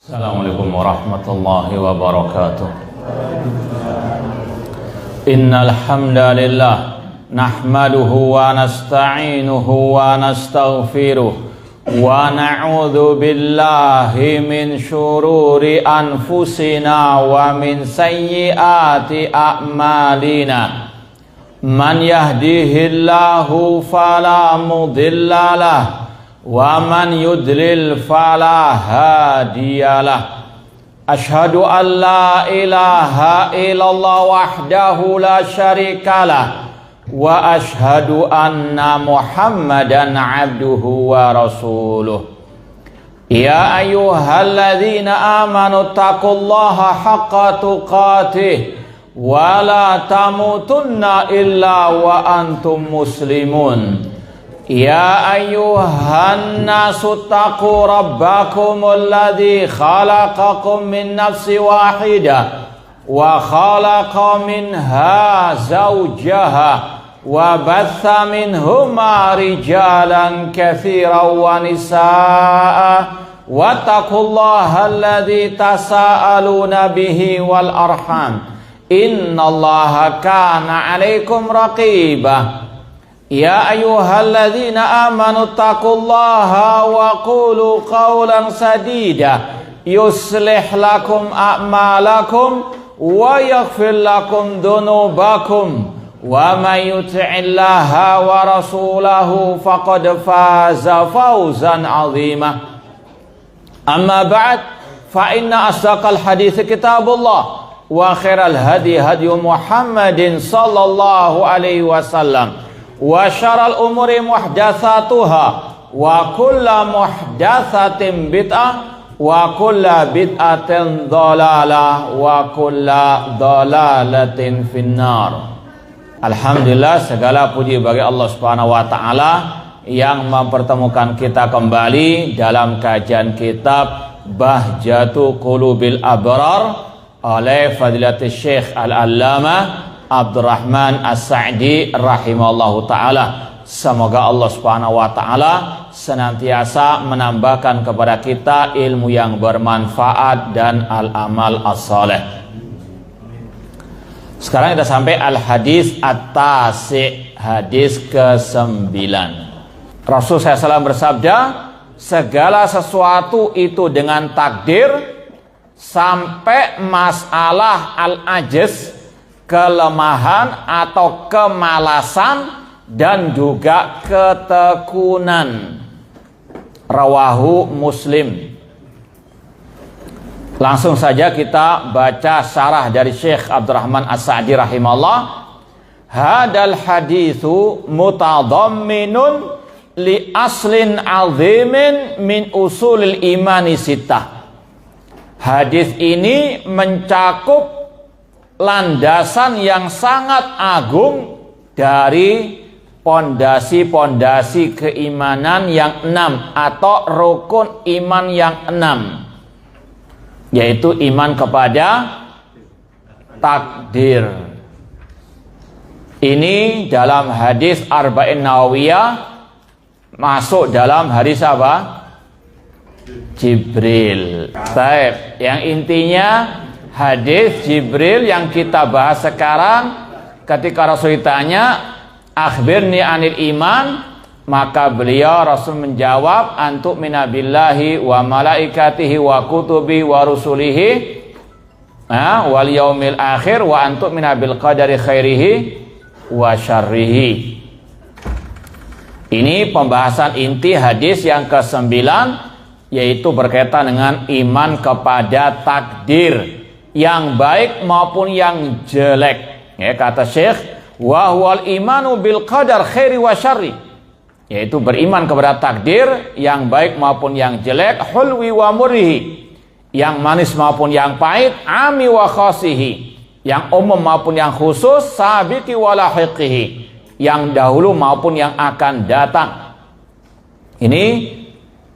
Assalamualaikum warahmatullahi wabarakatuh. Innal hamdalillah nahmaduhu wa nasta'inuhu wa nastaghfiruh wa na'udzu billahi min syururi anfusina wa min sayyiati a'malina. Man yahdihillahu fala mudilla lahu wa man yudlil fala hadiyalah. Ashhadu an la ilaha illallah wahdahu la syarikalah wa ashhadu anna Muhammadan abduhu wa rasuluh. Ya ayyuhalladzina amanu taqullaha haqqa tuqatih wa la tamutunna illa wa antum muslimun. Ya ayyuhan nasu taqu rabbakumul ladzi khalaqakum min nafsin wahidah wa khalaqa minha zawjaha wa batha minhuma rijalan katsiran wa nisaa wattaqullaha alladzi tasaaluna bihi wal arham innallaha kana 'alaikum raqibah. Ya ayyuhalladzina amanu taqullaha wa qulu qawlan sadida yuslih lakum a'malakum wa yaghfir lakum dhunubakum wa may yuti'illaha wa rasulahu faqad faza fawzan 'azima. Amma ba'd, fa inna asdaqal hadits kitabullah wa khairal hadi hadi Muhammadin sallallahu alaihi wasallam wa syarrul umuri muhdatsatuha wa kullu muhdatsatin bid'ah wa kullu bid'atin dhalalah wa kullu dhalalatin finnar. Alhamdulillah, segala puji bagi Allah Subhanahu wa taala yang mempertemukan kita kembali dalam kajian kitab Bahjatu Qulubil Abrar oleh Fadilatul Syekh Al-Allamah Abdurrahman As-Sa'di rahimallahu ta'ala. Semoga Allah subhanahu wa ta'ala senantiasa menambahkan kepada kita ilmu yang bermanfaat dan al-amal as-saleh. Sekarang kita sampai al-hadis at-tasi', hadis ke-9. Rasul SAW bersabda, segala sesuatu itu dengan takdir sampai masalah al-ajz, kelemahan atau kemalasan, dan juga ketekunan. Rawahu Muslim. Langsung saja kita baca syarah dari Syekh Abdurrahman As-Sa'di rahimahullah. Hadal hadithu mutadamminun li aslin azimin min usulil imani sittah. Hadis ini mencakup landasan yang sangat agung dari pondasi-pondasi keimanan yang 6 atau rukun iman yang 6, yaitu iman kepada takdir. Ini dalam hadis Arba'in Nawawiyah masuk dalam hadis apa? Jibril. Baik, yang intinya hadis Jibril yang kita bahas sekarang, ketika Rasul ditanya, akhbirni anil iman, maka beliau Rasul menjawab, antuk minabillahi wa malaikatihi wa kutubi wa rusulihi wal yaumil akhir wa antuk minabil qadari khairihi wa syarrihi. Ini pembahasan inti hadis yang ke-9, yaitu berkaitan dengan iman kepada takdir, yang baik maupun yang jelek. Ya, kata Syekh, wa huwal imanu bil qadar khairi wa syarri, yaitu beriman kepada takdir yang baik maupun yang jelek, hulwi wa murrihi, yang manis maupun yang pahit, ami wa khasihi, yang umum maupun yang khusus, sabiqi wa lahiqihi, yang dahulu maupun yang akan datang. Ini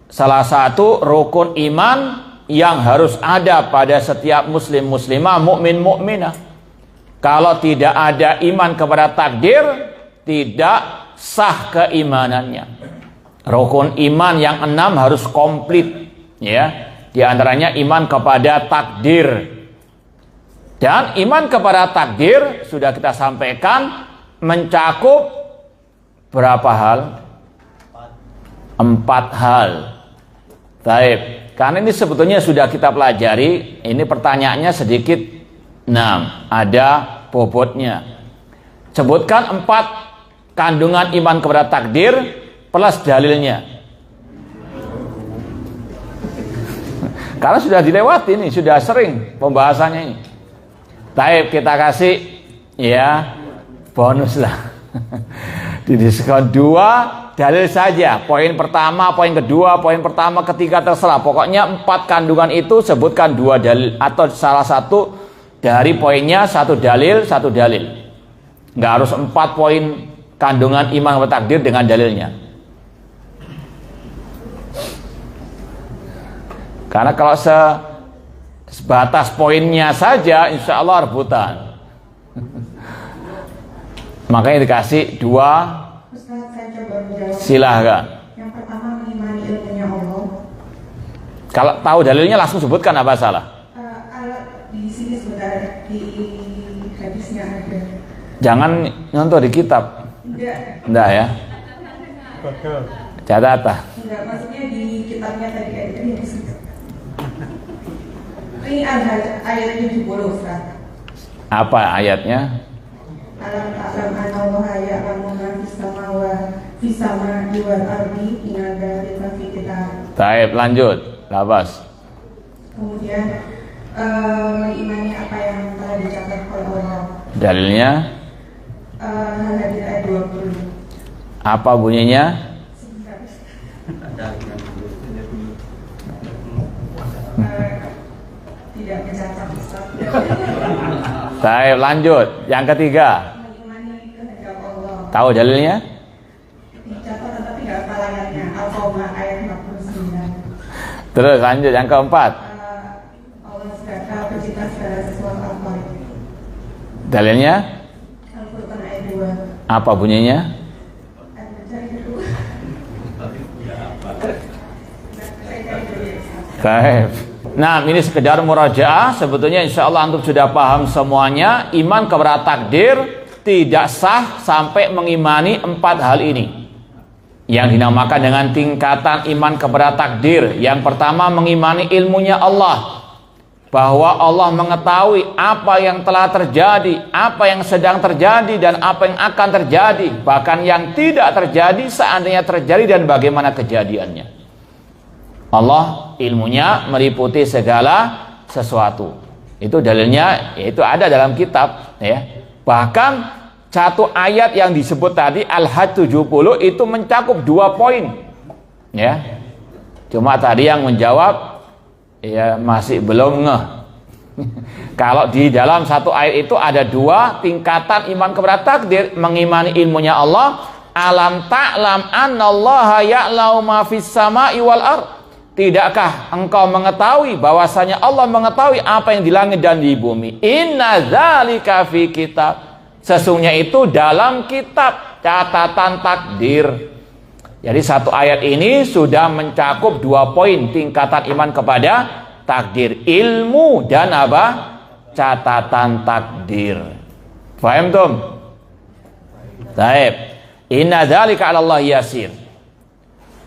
salah satu rukun iman yang harus ada pada setiap muslim muslimah, mukmin mukminah. Kalau tidak ada iman kepada takdir, tidak sah keimanannya. Rukun iman yang 6 harus komplit, ya. Di antaranya iman kepada takdir. Dan iman kepada takdir sudah kita sampaikan mencakup berapa hal? 4 hal. Baik, karena ini sebetulnya sudah kita pelajari. Ini pertanyaannya sedikit ada bobotnya. Sebutkan 4 kandungan iman kepada takdir plus dalilnya. Karena sudah dilewati ini, sudah sering pembahasannya ini. Baik, kita kasih ya bonus lah. Di diskon 2 dalil saja. Poin pertama, poin kedua, poin pertama, ketiga terserah. Pokoknya 4 kandungan itu sebutkan 2 dalil atau salah satu dari poinnya, 1 dalil, 1 dalil. Nggak harus 4 poin kandungan iman kepada takdir dengan dalilnya. Karena kalau sebatas poinnya saja, insya Allah rebutan. Makanya dikasih 2. Ustaz, saya coba menjawab. Silahkan. Yang pertama, mengimani ilmunya Allah. Kalau tahu dalilnya langsung sebutkan, apa salah? Di sini sebentar, di hadisnya ada. Jangan nyontoh di kitab. Enggak ya? Catatan. Enggak, maksudnya di kitabnya tadi ada di sini. Ini ada ayat 70, Ustaz. Apa ayatnya? Alam ta'lam anallaha ya'lamu ma fis samawati wal ardi inna dzalika fi kitab. Baik, lanjut. Labas. Kemudian mengimani apa yang telah dicatat oleh Allah. Dalilnya? Hadis ayat 20. Apa bunyinya? Tidak mencatat, Ustaz. Baik, lanjut. Yang ketiga. Mengimani kehendak Allah. Tahu dalilnya? Dicatat tetapi tidak hafal ayatnya. Al-Qaumah ayat 49. Terus lanjut yang keempat. Allah segala pencipta segala sesuatu apa itu. Dalilnya? Al-Qur'an ayat 2. Apa bunyinya? Baik. Nah, ini sekedar murajaah. Sebetulnya insya Allah antum sudah paham semuanya. Iman kepada takdir tidak sah sampai mengimani 4 hal ini, yang dinamakan dengan tingkatan iman kepada takdir. Yang pertama, mengimani ilmunya Allah, bahwa Allah mengetahui apa yang telah terjadi, apa yang sedang terjadi, dan apa yang akan terjadi, bahkan yang tidak terjadi seandainya terjadi dan bagaimana kejadiannya. Allah ilmunya meliputi segala sesuatu. Itu dalilnya, yaitu ada dalam kitab ya. Bahkan satu ayat yang disebut tadi Al-Hajj 70 itu mencakup 2 poin ya. Cuma tadi yang menjawab ya masih belum ngeh. Kalau di dalam satu ayat itu ada 2 tingkatan iman kepada takdir. Mengimani ilmunya Allah. Alam ta'lam annallaha ya'lamu ma fis sama'i wal ardh. Tidakkah engkau mengetahui bahwasanya Allah mengetahui apa yang di langit dan di bumi? Inna dzalika fi kitab. Sesungguhnya itu dalam kitab catatan takdir. Jadi satu ayat ini sudah mencakup 2 poin tingkatan iman kepada takdir, ilmu dan apa? Catatan takdir. Paham tum? Baik. Inna dzalika 'ala Allah yasir.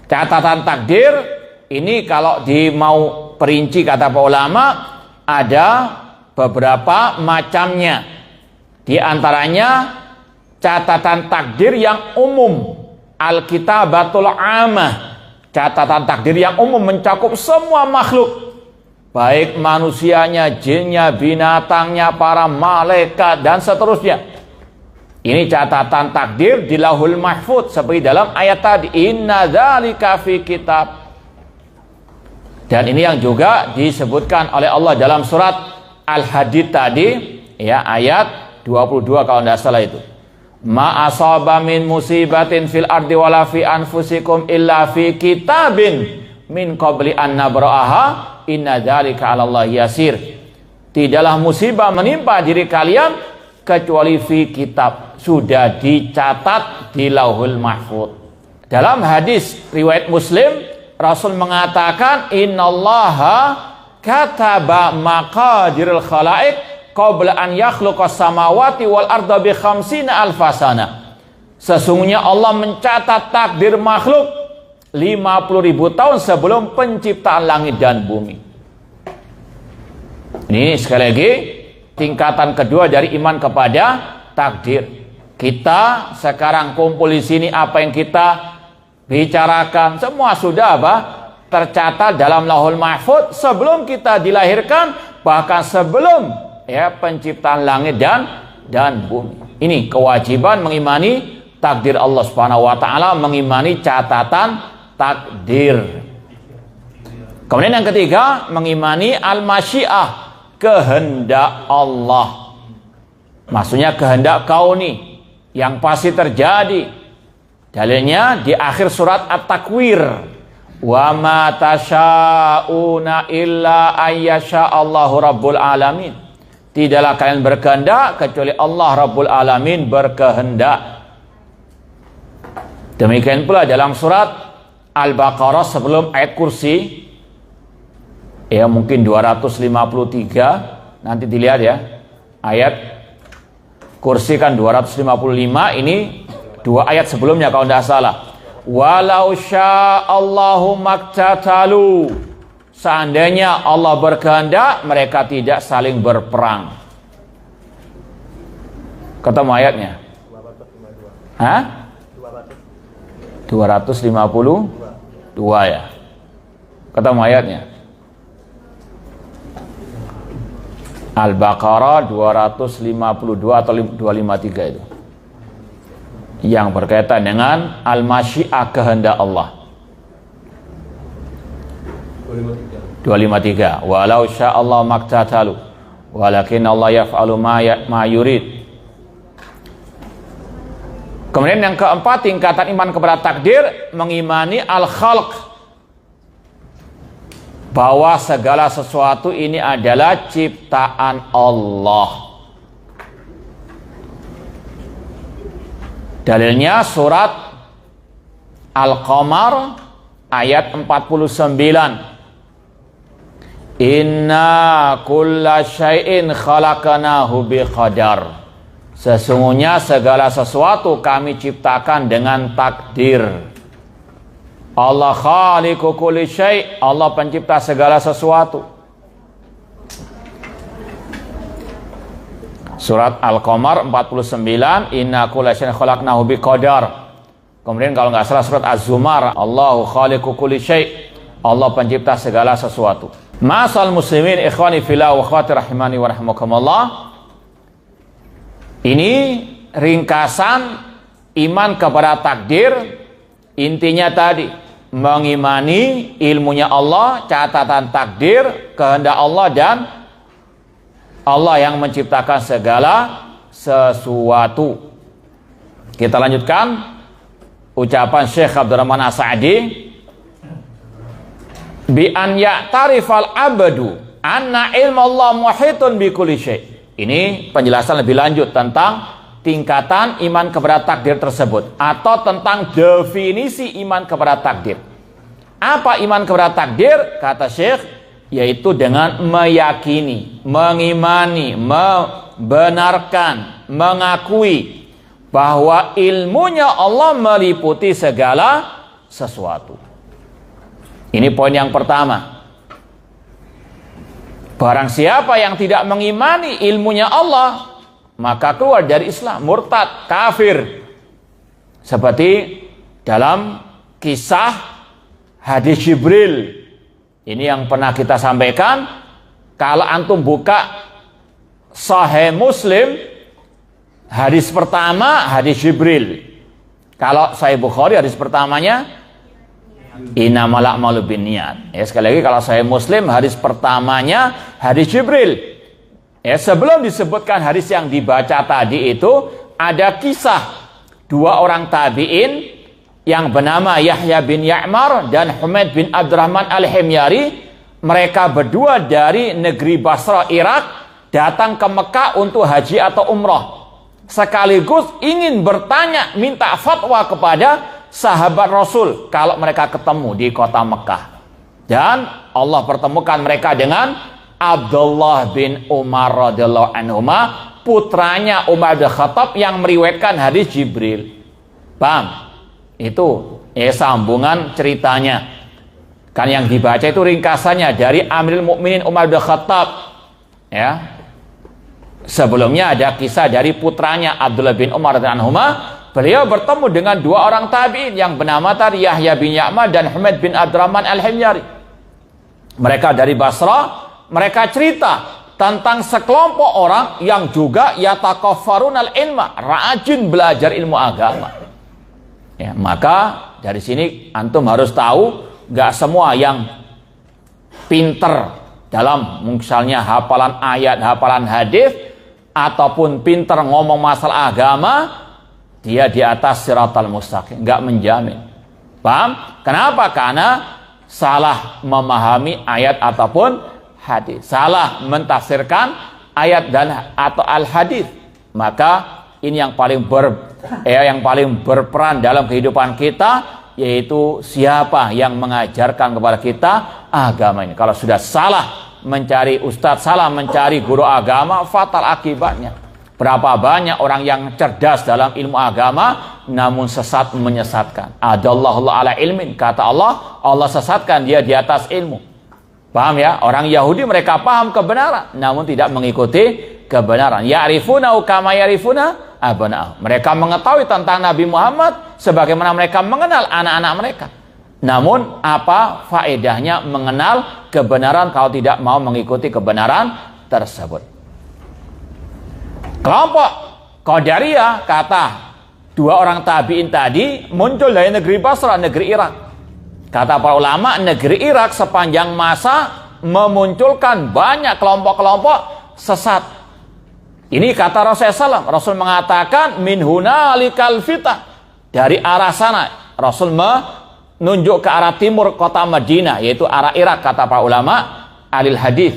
Catatan takdir ini kalau mau perinci kata para ulama ada beberapa macamnya. Di antaranya catatan takdir yang umum, al-kitabatul amah. Catatan takdir yang umum mencakup semua makhluk, baik manusianya, jinnya, binatangnya, para malaikat dan seterusnya. Ini catatan takdir di Lauhul Mahfuz seperti dalam ayat tadi, inna dzalika fi kitab. Dan ini yang juga disebutkan oleh Allah dalam surat Al-Hadid tadi ya, ayat 22 kalau tidak salah itu. Ma asaba min musibatin fil ardi wala fi anfusikum illa fi kitabin min qabli an nabra'aha inna dzalika 'ala Allah yasir. Tidaklah musibah menimpa diri kalian kecuali fi kitab, sudah dicatat di Lauhul Mahfuz. Dalam hadis riwayat Muslim Rasul mengatakan innallaha kataba maqadiril khalaik qabla an yakhluqas samawati wal arda bi khamsina alfasana. Sesungguhnya Allah mencatat takdir makhluk 50.000 tahun sebelum penciptaan langit dan bumi. Ini sekali lagi tingkatan kedua dari iman kepada takdir. Kita sekarang kumpul di sini, apa yang kita bicarakan semua sudah tercatat dalam Lauhul Mahfuz sebelum kita dilahirkan, bahkan sebelum penciptaan langit dan bumi. Ini kewajiban mengimani takdir Allah Subhanahu wa taala, mengimani catatan takdir. Kemudian yang ketiga, mengimani al-masyiah, kehendak Allah. Maksudnya kehendak kauni yang pasti terjadi. Dalilnya di akhir surat At-Takwir, wa ma tasyauna illa ayyasha Allahu rabbul alamin. Tidaklah kalian berkehendak kecuali Allah Rabbul Alamin berkehendak. Demikian pula dalam surat Al-Baqarah sebelum ayat kursi, ya mungkin 253, nanti dilihat ya, ayat kursi kan 255, ini 2 ayat sebelumnya kalau tidak salah. Walau sya'allahu maktatalu, seandainya Allah berkehendak mereka tidak saling berperang. Ketemu ayatnya? Hah? 252 ya. Ketemu ayatnya? Al-Baqarah 252 atau 253 itu, yang berkaitan dengan al-masyiah, kehendak Allah. 253 walau sya'allahu maktatalu walakin Allah yaf'alu ma yurid. Kemudian yang keempat, tingkatan iman kepada takdir, mengimani al-khalq, bahwa segala sesuatu ini adalah ciptaan Allah. Dalilnya surat Al-Qamar ayat 49. Inna kulla syai'in khalaqnahu biqadar. Sesungguhnya segala sesuatu kami ciptakan dengan takdir. Allah khaliqu kulli syai', Allah pencipta segala sesuatu. Surat Al-Qamar 49, inna kulla syai'in khalaqnahu biqadar. Kemudian kalau nggak salah surat Az-Zumar, Allahu khaliqu kulli syai', Allah pencipta segala sesuatu. Ma'asal muslimin ikhwani fillah wa akhwati rahimani wa rahimakumullah. Ini ringkasan iman kepada takdir. Intinya tadi, mengimani ilmunya Allah, catatan takdir, kehendak Allah, dan Allah yang menciptakan segala sesuatu. Kita lanjutkan ucapan Syekh Abdurrahman As-Sa'di, bi an ya'tarifal abdu anna ilmallah muhitun bi kulli syai'. Ini penjelasan lebih lanjut tentang tingkatan iman kepada takdir tersebut, atau tentang definisi iman kepada takdir. Apa iman kepada takdir? Kata Syekh, yaitu dengan meyakini, mengimani, membenarkan, mengakui bahwa ilmunya Allah meliputi segala sesuatu. Ini poin yang pertama. Barang siapa yang tidak mengimani ilmunya Allah, maka keluar dari Islam, murtad, kafir. Seperti dalam kisah hadis Jibril. Ini yang pernah kita sampaikan. Kalau antum buka Sahih Muslim, hadis pertama hadis Jibril. Kalau Sahih Bukhari, hadis pertamanya innamal a'malu binniyat. Ya, sekali lagi, kalau Sahih Muslim, hadis pertamanya hadis Jibril. Ya, sebelum disebutkan hadis yang dibaca tadi itu, ada kisah 2 orang tabi'in yang bernama Yahya bin Ya'mar dan Humaid bin Abdurrahman al-Himyari. Mereka berdua dari negeri Basra, Irak, datang ke Mekah untuk haji atau umrah, sekaligus ingin bertanya, minta fatwa kepada sahabat Rasul kalau mereka ketemu di kota Mekah. Dan Allah pertemukan mereka dengan Abdullah bin Umar radhiyallahu anhuma, putranya Umar bin Khattab yang meriwayatkan hadis Jibril. Paham? Itu sambungan ceritanya. Kan yang dibaca itu ringkasannya dari Amirul Mukminin Umar bin Khattab. Ya. Sebelumnya ada kisah dari putranya Abdullah bin Umar radhiyallahu anhuma. Beliau bertemu dengan dua orang tabi'in yang bernama tadi Yahya bin Ya'mar dan Humaid bin Abdurrahman al-Himyari. Mereka dari Basra. Mereka cerita tentang sekelompok orang yang juga yatakaffarun al-ilma, rajin belajar ilmu agama. Ya, maka dari sini antum harus tahu, gak semua yang pinter dalam misalnya hafalan ayat, hafalan hadis, ataupun pinter ngomong masalah agama, dia di atas siratal mustaqim. Gak menjamin. Paham? Kenapa? Karena salah memahami ayat ataupun hadis, salah mentafsirkan ayat dan atau al hadis. Maka ini yang paling berperan dalam kehidupan kita, yaitu siapa yang mengajarkan kepada kita agama ini. Kalau sudah salah mencari ustadz, salah mencari guru agama, fatal akibatnya. Berapa banyak orang yang cerdas dalam ilmu agama namun sesat menyesatkan. Adallahu ala ilmin, kata Allah, Allah sesatkan dia di atas ilmu. Paham ya? Orang Yahudi mereka paham kebenaran namun tidak mengikuti kebenaran. Ya'rifuna kama ya'rifuna abna'ahum. Mereka mengetahui tentang Nabi Muhammad sebagaimana mereka mengenal anak-anak mereka. Namun apa faedahnya mengenal kebenaran kalau tidak mau mengikuti kebenaran tersebut? Kelompok Qadariyah, kata dua orang tabi'in tadi, muncul dari negeri Basra, negeri Irak. Kata para ulama, negeri Irak sepanjang masa memunculkan banyak kelompok-kelompok sesat. Ini kata Rasulullah SAW. Rasul mengatakan, min hunalikal fitah. Dari arah sana. Rasul menunjuk ke arah timur kota Madinah, yaitu arah Irak, kata para ulama alil hadis.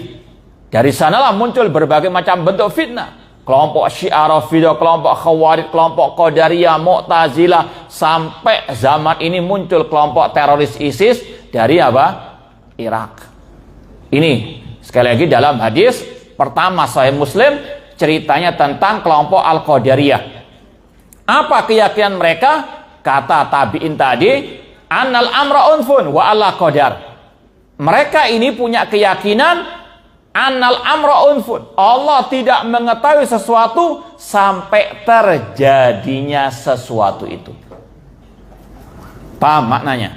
Dari sanalah muncul berbagai macam bentuk fitnah. Kelompok Syiah Rafidah, kelompok Khawarij, kelompok Qadariyah, Mu'tazilah, sampai zaman ini muncul kelompok teroris ISIS dari apa? Irak. Ini sekali lagi dalam hadis pertama Sahih Muslim ceritanya tentang kelompok Al-Qadariyah. Apa keyakinan mereka? Kata tabi'in tadi, annal amra unfun wa Allah qadar. Mereka ini punya keyakinan annal amra unfun, Allah tidak mengetahui sesuatu sampai terjadinya sesuatu itu. Paham maknanya?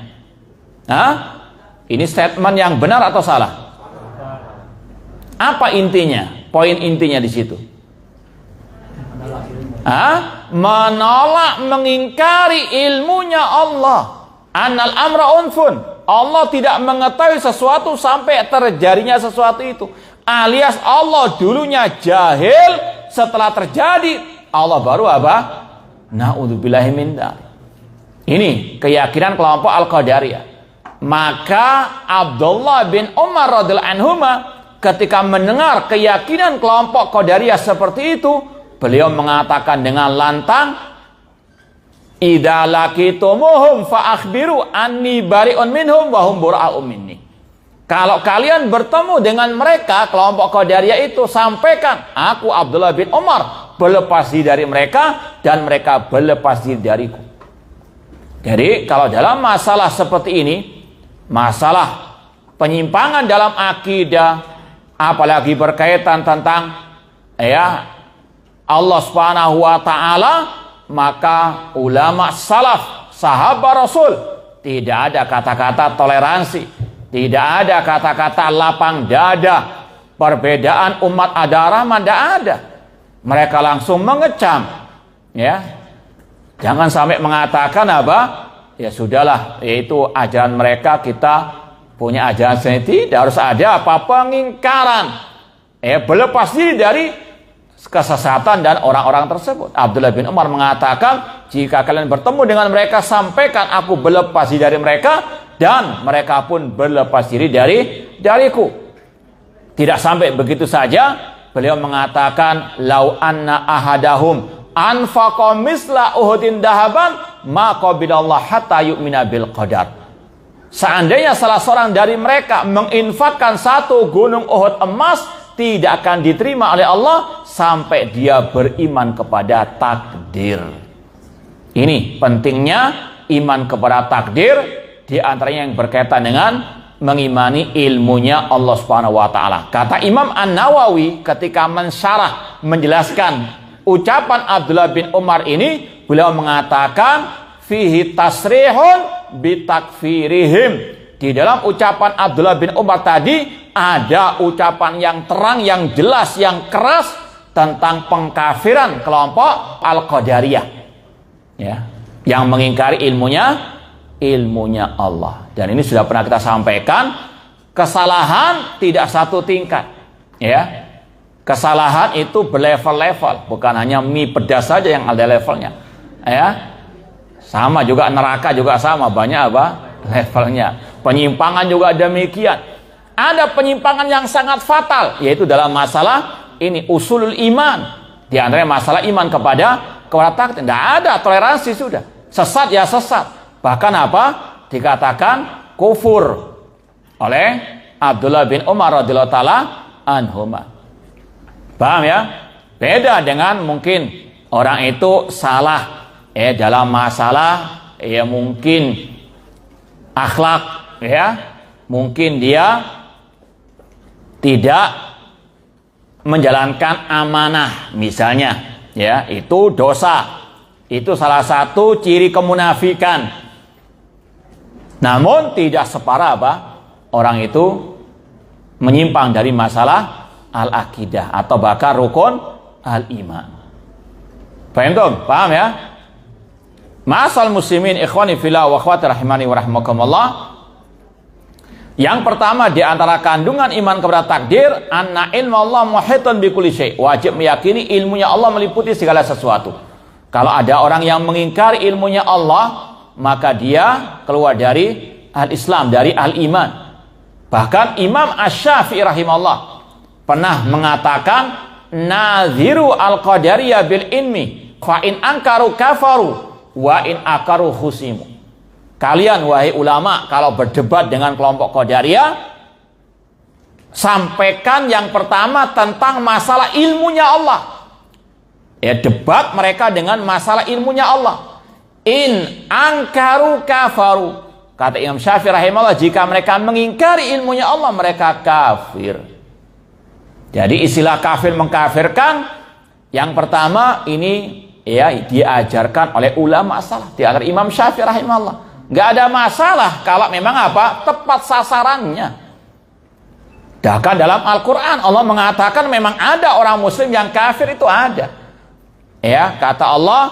Hah? Ini statement yang benar atau salah? Apa intinya? Poin intinya di situ. Hah? Menolak, mengingkari ilmunya Allah. Annal amra unfun, Allah tidak mengetahui sesuatu sampai terjadinya sesuatu itu. Alias Allah dulunya jahil, setelah terjadi Allah baru apa? Na'udzubillahi min dzalik. Ini keyakinan kelompok Al-Qadariyah. Maka Abdullah bin Umar radhiyallahu anhuma ketika mendengar keyakinan kelompok Qadariyah seperti itu, beliau mengatakan dengan lantang, idza laqitumuhum fa akhbiru anni bari'un minhum wa hum bura'un minni. Kalau kalian bertemu dengan mereka, kelompok Qadariyah itu, sampaikan, aku Abdullah bin Umar berlepas diri dari mereka dan mereka berlepas diri dariku. Jadi kalau dalam masalah seperti ini, masalah penyimpangan dalam akidah, apalagi berkaitan tentang Allah Subhanahu wa taala, maka ulama salaf, sahabat Rasul, tidak ada kata-kata toleransi. Tidak ada kata-kata lapang dada, perbedaan umat ada rahmat, tidak ada. Mereka langsung mengecam, ya. Jangan sampai mengatakan apa? Ya sudahlah, yaitu ajaran mereka, kita punya ajaran sendiri. Tidak harus ada apa pengingkaran. Berlepas diri dari kesesatan dan orang-orang tersebut. Abdullah bin Umar mengatakan, jika kalian bertemu dengan mereka, sampaikan aku berlepas diri dari mereka dan mereka pun berlepas diri dariku. Tidak sampai begitu saja, beliau mengatakan, lau anna ahadahum anfaqa misla uhudin dahaban ma qabilallah hatta yu'mina bil qadar. Seandainya salah seorang dari mereka menginfakkan 1 gunung Uhud emas, tidak akan diterima oleh Allah sampai dia beriman kepada takdir. Ini pentingnya iman kepada takdir, di antaranya yang berkaitan dengan mengimani ilmunya Allah Subhanahu wa taala. Kata Imam An-Nawawi ketika mensyarah menjelaskan ucapan Abdullah bin Umar ini, beliau mengatakan fihi tasrihun bitakfirihim. Di dalam ucapan Abdullah bin Umar tadi ada ucapan yang terang, yang jelas, yang keras tentang pengkafiran kelompok Al-Qadariyah, ya, yang mengingkari ilmunya Allah. Dan ini sudah pernah kita sampaikan, kesalahan tidak satu tingkat, ya. Kesalahan itu berlevel-level, bukan hanya mie pedas saja yang ada levelnya, ya. Sama juga neraka juga sama, banyak apa levelnya. Penyimpangan juga demikian. Ada penyimpangan yang sangat fatal, yaitu dalam masalah ini usulul iman. Di antaranya masalah iman kepada takdir. Tidak ada toleransi, sudah. Sesat ya sesat. Bahkan apa? Dikatakan kufur oleh Abdullah bin Umar radhiyallahu taala anhuma. Paham ya? Beda dengan mungkin orang itu salah dalam masalah mungkin akhlak, ya. Mungkin dia tidak menjalankan amanah misalnya, ya, itu dosa. Itu salah satu ciri kemunafikan. Namun tidak separah apa? Orang itu menyimpang dari masalah al-aqidah atau bahkan rukun al-iman. Paham tuh? Paham ya? Ma'asal muslimin ikhwani fillah wa akhwati rahimani wa rahmakumullah. Yang pertama di antara kandungan iman kepada takdir, anna ilmallah muhitun bi kulli syai'. Wajib meyakini ilmunya Allah meliputi segala sesuatu. Kalau ada orang yang mengingkari ilmunya Allah, maka dia keluar dari al-Islam, dari al-iman. Bahkan Imam Asy-Syafi'i rahimahullah pernah mengatakan, naziru al-qadariyah bil ilmi fa in ankaru kafaru wa in akaru khusimu. Kalian wahai ulama, kalau berdebat dengan kelompok Qadariyah, sampaikan yang pertama tentang masalah ilmunya Allah. Ya, debat mereka dengan masalah ilmunya Allah. In angkaru kafaru. Kata Imam Syafi'i rahimahullah, jika mereka mengingkari ilmunya Allah, mereka kafir. Jadi istilah kafir mengkafirkan, yang pertama ini ya diajarkan oleh ulama salaf, di antara Imam Syafi'i rahimahullah. Nggak ada masalah kalau memang apa? Tepat sasarannya. Bahkan dalam Al-Quran Allah mengatakan memang ada orang muslim yang kafir, itu ada. Ya, kata Allah,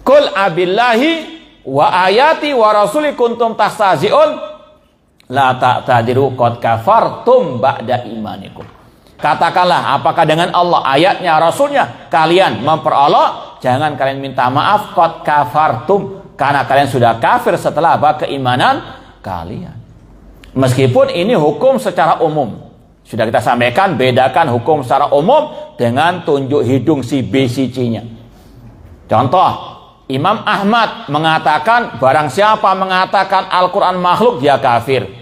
Qul abillahi wa ayati wa rasuli kuntum tastahzi'un la ta'tadiru qad kafartum ba'da imanikum. Katakanlah, apakah dengan Allah, ayatnya, rasulnya kalian memperolok? Jangan kalian minta maaf, qad kafartum, karena kalian sudah kafir setelah apa? Keimanan kalian. Meskipun ini hukum secara umum. Sudah kita sampaikan, bedakan hukum secara umum dengan tunjuk hidung si B, si C-nya. Contoh, Imam Ahmad mengatakan, barang siapa mengatakan Al-Quran makhluk, dia kafir.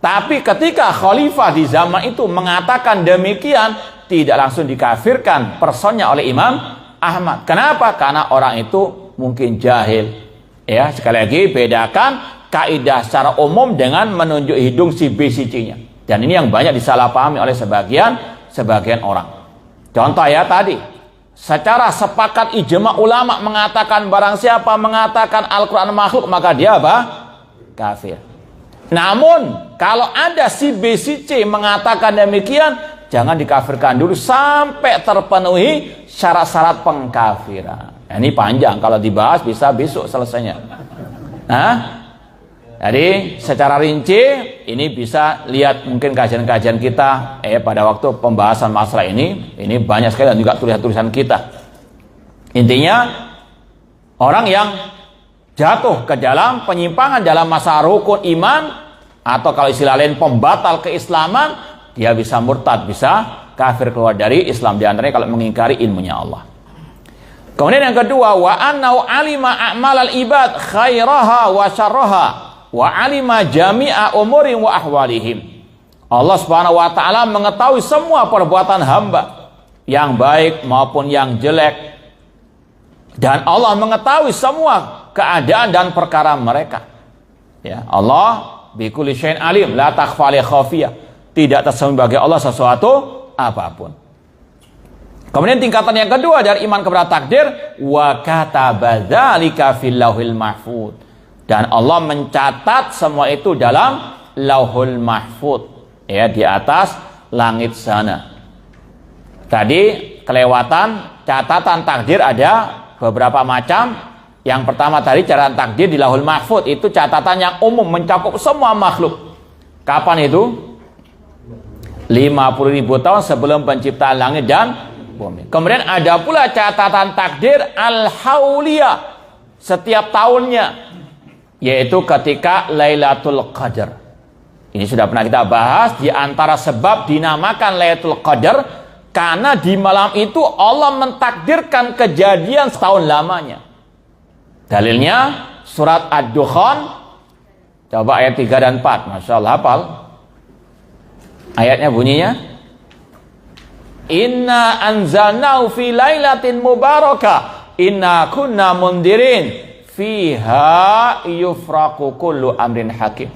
Tapi ketika khalifah di zaman itu mengatakan demikian, tidak langsung dikafirkan personnya oleh Imam Ahmad. Kenapa? Karena orang itu mungkin jahil. Ya, sekali lagi bedakan kaidah secara umum dengan menunjuk hidung si B, si C-nya. Dan ini yang banyak disalahpahami oleh sebagian orang. Contoh ya tadi, secara sepakat ijma ulama mengatakan barang siapa mengatakan Al-Quran makhluk, maka dia apa? Kafir. Namun kalau ada si B, si C mengatakan demikian, jangan dikafirkan dulu sampai terpenuhi syarat-syarat pengkafiran. Nah, ini panjang, kalau dibahas bisa besok selesainya. Jadi secara rinci ini bisa lihat mungkin kajian-kajian kita pada waktu pembahasan masalah ini banyak sekali, dan juga tulisan-tulisan kita. Intinya orang yang jatuh ke dalam penyimpangan dalam masalah rukun iman, atau kalau istilah lain pembatal keislaman, dia bisa murtad, bisa kafir, keluar dari Islam. Di antaranya kalau mengingkari ilmunya Allah. Kemudian yang kedua, wa annau alima a'malal ibad khairaha wa syarraha wa alima jami'a umuri wa ahwalihim. Allah Subhanahu wa taala mengetahui semua perbuatan hamba, yang baik maupun yang jelek. Dan Allah mengetahui semua keadaan dan perkara mereka. Ya, Allah bikulli syai'in alim, la takhfa li khafiyah. Tidak tersembunyi bagi Allah sesuatu apapun. Kemudian tingkatan yang kedua dari iman kepada takdir, wa kataba dzalika fil lauhil mahfuz. Dan Allah mencatat semua itu dalam lauhul mahfuz, ya, di atas langit sana. Tadi kelewatan catatan takdir ada beberapa macam. Yang pertama tadi catatan takdir di lauhul mahfuz, itu catatan yang umum mencakup semua makhluk. Kapan itu? 50.000 tahun sebelum penciptaan langit dan bumi. Kemudian ada pula catatan takdir al-hauliyah, setiap tahunnya, yaitu ketika Lailatul Qadar. Ini sudah pernah kita bahas. Di antara sebab dinamakan Lailatul Qadar karena di malam itu Allah mentakdirkan kejadian setahun lamanya. Dalilnya surat Ad-Dukhan, coba ayat 3 dan 4. Masya Allah, hafal ayatnya, bunyinya inna anzalnahu fi lailatin mubarakah inna kunna mundirin fiha yufraqu kullu amrin hakim.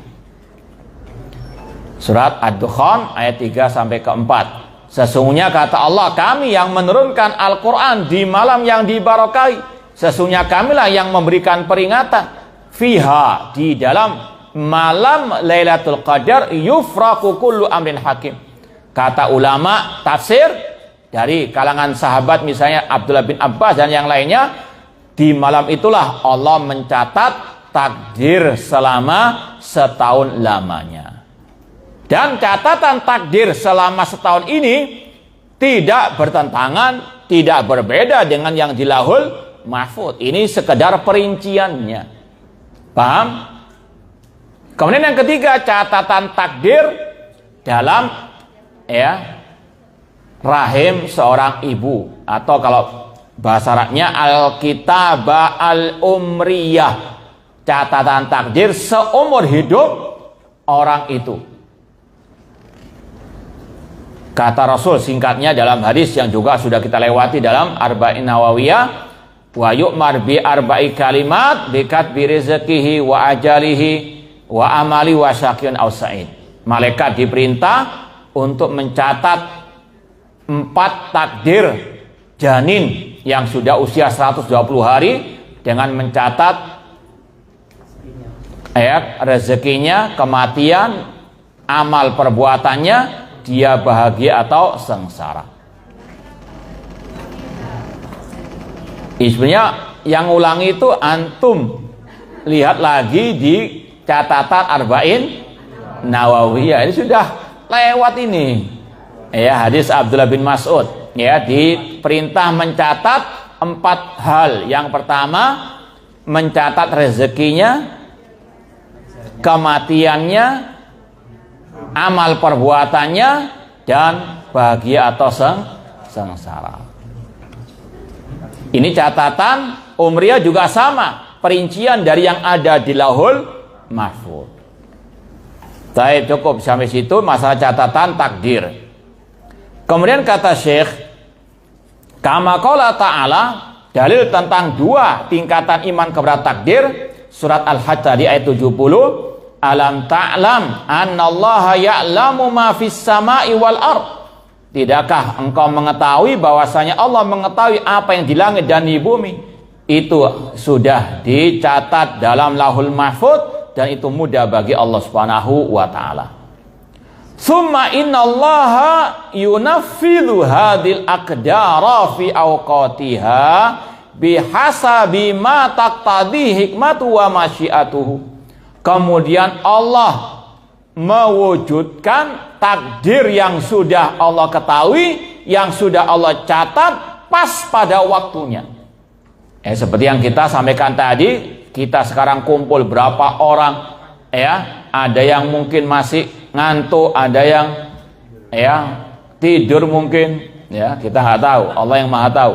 Surat Ad-Dukhan ayat 3 sampai ke 4. Sesungguhnya kata Allah, kami yang menurunkan Al-Quran di malam yang dibarakahi. Sesungguhnya kamilah yang memberikan peringatan fiha, di dalam malam Lailatul Qadar, yufraqu kullu amrin hakim. Kata ulama tafsir dari kalangan sahabat, misalnya Abdullah bin Abbas dan yang lainnya, di malam itulah Allah mencatat takdir selama setahun lamanya. Dan catatan takdir selama setahun ini tidak bertentangan, tidak berbeda dengan yang di lauhul mahfuz. Ini sekedar perinciannya. Paham? Kemudian yang ketiga, catatan takdir dalam, ya, rahim seorang ibu, atau kalau bahasa Arabnya al-kitabah al-umriyah, catatan takdir seumur hidup orang itu. Kata Rasul singkatnya dalam hadis yang juga sudah kita lewati dalam Arba'in Nawawiyah, wa yu'mar bi arba'i kalimat bi katbi rizqihi wa ajalihi wa amali wa syaqiyun aw sa'id. Malaikat diperintah untuk mencatat 4 takdir janin yang sudah usia 120 hari dengan mencatat rezekinya, kematian, amal perbuatannya, dia bahagia atau sengsara. Sebenarnya yang ulangi itu antum lihat lagi di catatan Arba'in Nawawiyah. Ini sudah lewat ini. Ya, hadis Abdullah bin Mas'ud, ya, diperintah mencatat 4 hal. Yang pertama, mencatat rezekinya, kematiannya, amal perbuatannya, dan bahagia atau sengsara. Ini catatan umriyah juga sama, perincian dari yang ada di lauhul mahfuz. Baik, cukup sampai situ masalah catatan takdir. Kemudian kata Syekh, kama qala ta'ala, dalil tentang 2 tingkatan iman kepada takdir, surat Al-Hajj tadi ayat 70. Alam ta'lam annallaha ya'lamu ma fis sama'i wal ard. Tidakkah engkau mengetahui bahwasanya Allah mengetahui apa yang di langit dan di bumi? Itu sudah dicatat dalam lauhul mahfuz dan itu mudah bagi Allah Subhanahu wa taala. Summa innallaha yunaffidhu hadhil aqdara fi awqatiha bihasabi ma taqtadi hikmatu wa masyiatuhu. Kemudian Allah mewujudkan takdir yang sudah Allah ketahui, yang sudah Allah catat pas pada waktunya. Seperti yang kita sampaikan tadi, kita sekarang kumpul berapa orang, ya, ada yang mungkin masih ngantuk, ada yang, ya, tidur mungkin, ya, kita nggak tahu, Allah yang maha tahu.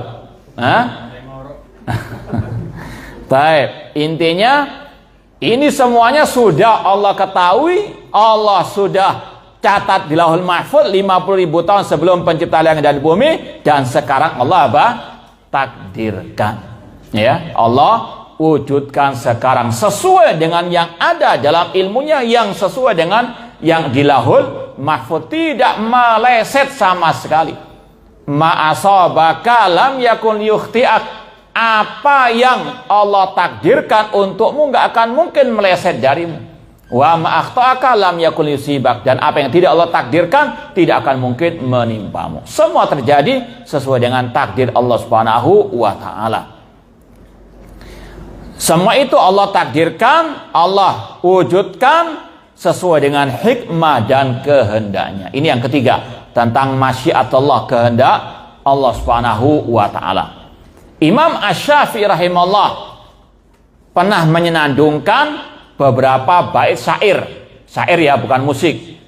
Baik, intinya ini semuanya sudah Allah ketahui, Allah sudah catat di Lauhul Mahfuz 50.000 tahun sebelum penciptaan langit dan bumi, dan sekarang Allah takdirkan. Ya, Allah wujudkan sekarang sesuai dengan yang ada dalam ilmunya, yang sesuai dengan yang di Lauhul Mahfuz, tidak meleset sama sekali. Ma asabaka lam yakun yukhti'ak. Apa yang Allah takdirkan untukmu nggak akan mungkin meleset darimu. Wa ma akhta'aka lam yakun yusibak, dan apa yang tidak Allah takdirkan tidak akan mungkin menimpamu. Semua terjadi sesuai dengan takdir Allah Subhanahu wa taala. Semua itu Allah takdirkan, Allah wujudkan sesuai dengan hikmah dan kehendaknya. Ini yang ketiga, tentang masyiatullah, kehendak Allah Subhanahu wa taala. Imam Asy-Syafi'i rahimahullah pernah menyenandungkan beberapa bait syair. Syair ya, bukan musik.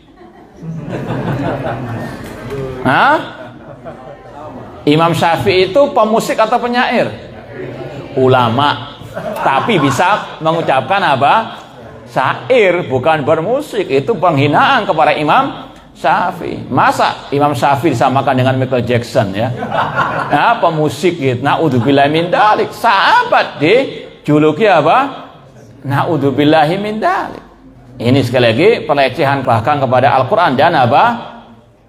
Hah? Imam Syafi'i itu pemusik atau penyair? Ulama. Tapi bisa mengucapkan apa? Syair, bukan bermusik. Itu penghinaan kepada Imam Syafi'i. Masa Imam Syafi'i disamakan dengan Michael Jackson ya? Nah, pemusik gitu. Naudzubillahi min dzalik. Sahabat dijuluki apa? Naudzubillahi min dzalik. Ini sekali lagi pelecehan bahkan kepada Al-Qur'an dan apa?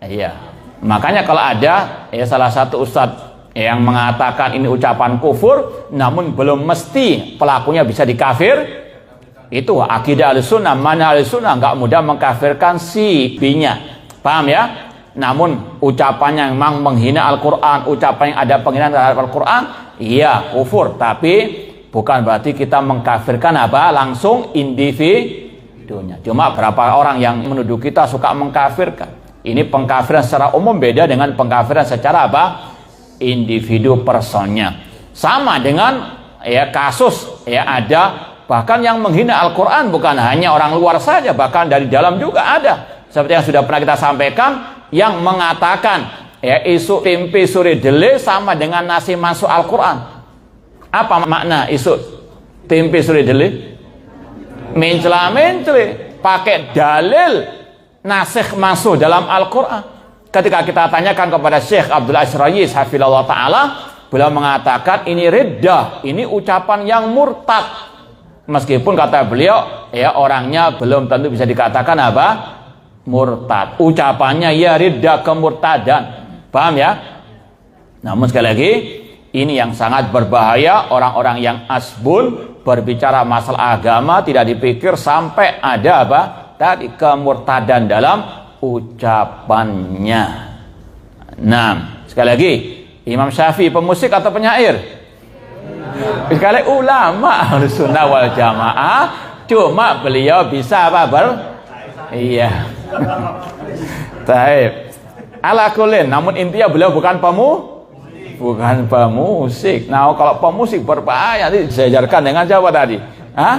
Iya. Makanya kalau ada ya salah satu ustadz yang mengatakan ini ucapan kufur, namun belum mesti pelakunya bisa dikafir, itu akidah Ahlussunnah, manhaj Ahlussunnah, nggak mudah mengkafirkan si B-nya. Paham ya? Namun ucapannya memang menghina Al-Quran, ucapan yang ada penghinaan terhadap Al-Quran, iya kufur. Tapi bukan berarti kita mengkafirkan apa? Langsung individunya. Cuma berapa orang yang menuduh kita suka mengkafirkan. Ini pengkafiran secara umum beda dengan pengkafiran secara apa? Individu personnya. Sama dengan ya kasus ya ada bahkan yang menghina Al-Quran bukan hanya orang luar saja, bahkan dari dalam juga ada. Seperti yang sudah pernah kita sampaikan, yang mengatakan ya isu timpi suri dele sama dengan nasi masuk Al-Quran. Apa makna isu timpi suri dele? Mencela-mencela, pakai dalil nasikh masuk dalam Al-Quran. Ketika kita tanyakan kepada Syekh Abdul Aziz Rayis hafizallahu ta'ala, beliau mengatakan ini riddah, ini ucapan yang murtad. Meskipun kata beliau ya orangnya belum tentu bisa dikatakan apa? Murtad. Ucapannya ya riddah, kemurtadan. Paham ya? Namun sekali lagi ini yang sangat berbahaya, orang-orang yang asbun berbicara masalah agama tidak dipikir sampai ada apa? Tadi kemurtadan dalam ucapannya. Nah, sekali lagi, Imam Syafi'i pemusik atau penyair? Sekali ulama Ahlussunnah wal Jamaah, cuma beliau bisa apa? Iya. Taib. Ala kullin, namun intinya beliau bukan pemusik. Nah, kalau pemusik berbahaya, nanti disejarkan dengan siapa tadi? Hah?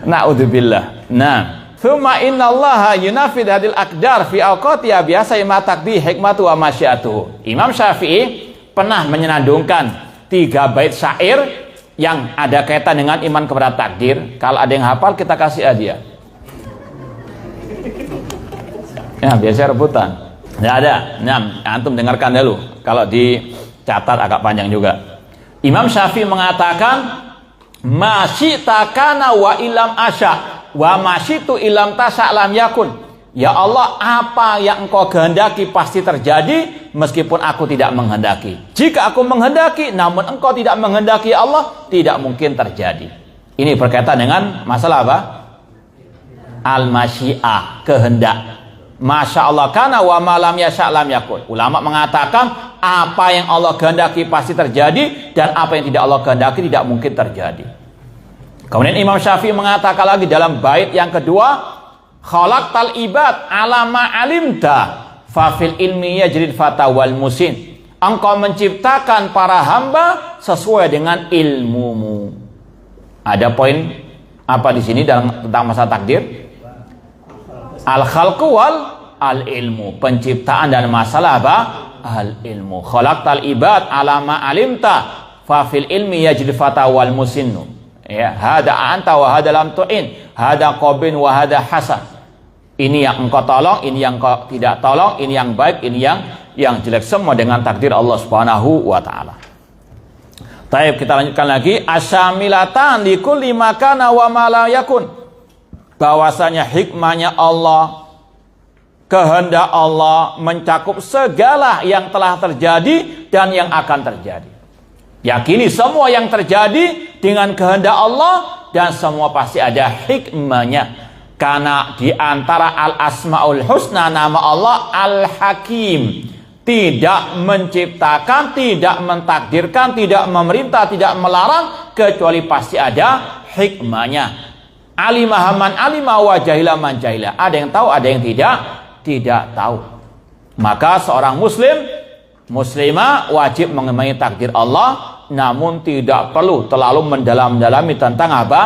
Na'udzubillah. Nah, thumma innallaha yunafid hadil aqdar fi awqatiha biasa ma taqdi hikmatu wa masyiatuhu. Imam Syafi'i pernah menyenandungkan 3 bait syair yang ada kaitan dengan iman kepada takdir. Kalau ada yang hafal kita kasih hadiah. Ya, biasa rebutan. Tidak ada. Nah, antum dengarkan dulu. Kalau dicatat agak panjang juga. Imam Syafi'i mengatakan, "Masyita kana wa ilam asya, wa masyitu ilam tasya lam yakun." Ya Allah, apa yang engkau kehendaki pasti terjadi meskipun aku tidak menghendaki. Jika aku menghendaki namun engkau tidak menghendaki Allah, tidak mungkin terjadi. Ini berkaitan dengan masalah apa? Al-masyiah, kehendak. Masya Allah kana wa malam yasha lam yakun. Ulama mengatakan apa yang Allah kehendaki pasti terjadi, dan apa yang tidak Allah kehendaki tidak mungkin terjadi. Kemudian Imam Syafi'i mengatakan lagi dalam bait yang kedua, khalaqtal ibad ala ma alimta fa fil ilmi yajrid fata wal musin. Engkau menciptakan para hamba sesuai dengan ilmumu. Ada poin apa di sini dalam tentang masalah takdir? Al-khalqu wal al-ilmu, penciptaan dan masalah apa? Al-ilmu. Khalaqtal ibad ala ma alimta fa fil ilmi yajri fata wal musinnu. Ya, hada anta wa hada lam tu'in, hada qabin wa hada hasan. Ini yang engkau tolong, ini yang engkau tidak tolong, ini yang baik, ini yang jelek, semua dengan takdir Allah Subhanahu wa taala. Baik, kita lanjutkan lagi. Asyamilatan likulli makana wa ma la yakun. Bahwasanya hikmahnya Allah, kehendak Allah mencakup segala yang telah terjadi dan yang akan terjadi. Yakini semua yang terjadi dengan kehendak Allah dan semua pasti ada hikmahnya. Karena di antara al-asmaul husna nama Allah Al-Hakim. Tidak menciptakan, tidak mentakdirkan, tidak memerintah, tidak melarang, kecuali pasti ada hikmahnya. Alimah man alimah wa jahila man jahila. Ada yang tahu, ada yang tidak tahu. Maka seorang muslim, muslimah wajib mengemani takdir Allah, namun tidak perlu terlalu mendalam-dalami tentang apa?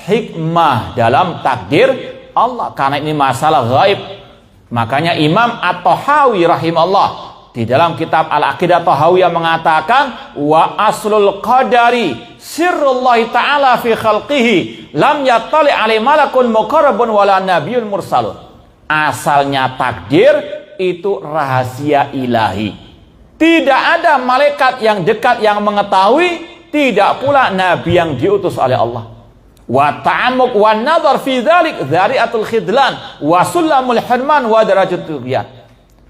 Hikmah dalam takdir Allah, karena ini masalah gaib. Makanya Imam At-Tahawi rahimahullah di dalam kitab Al-Aqidah Tahawiyah mengatakan, wa aslul qadari sirrullahi ta'ala fi khalqihi lam yattali alai malakun muqarrabun wala nabiyyun mursalun. Asalnya takdir itu rahasia ilahi. Tidak ada malaikat yang dekat yang mengetahui, tidak pula nabi yang diutus oleh Allah. Wa ta'ammuq wa nadhar fi dzalik dzari'atul khidlan wa sulamul hirman wa darajatul tughyan.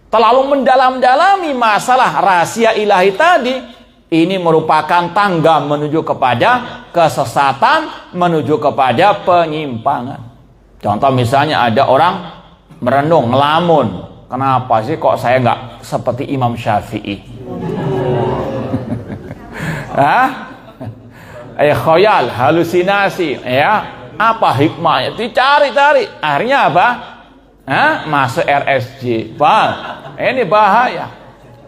Terlalu mendalam-dalami masalah rahasia ilahi tadi, ini merupakan tangga menuju kepada kesesatan, menuju kepada penyimpangan. Contoh misalnya ada orang merenung, ngelamun, kenapa sih kok saya nggak seperti Imam Syafi'i? Khoyal, halusinasi, ya, apa hikmahnya? Dicari-cari, akhirnya apa? Masuk RSJ, ini bahaya.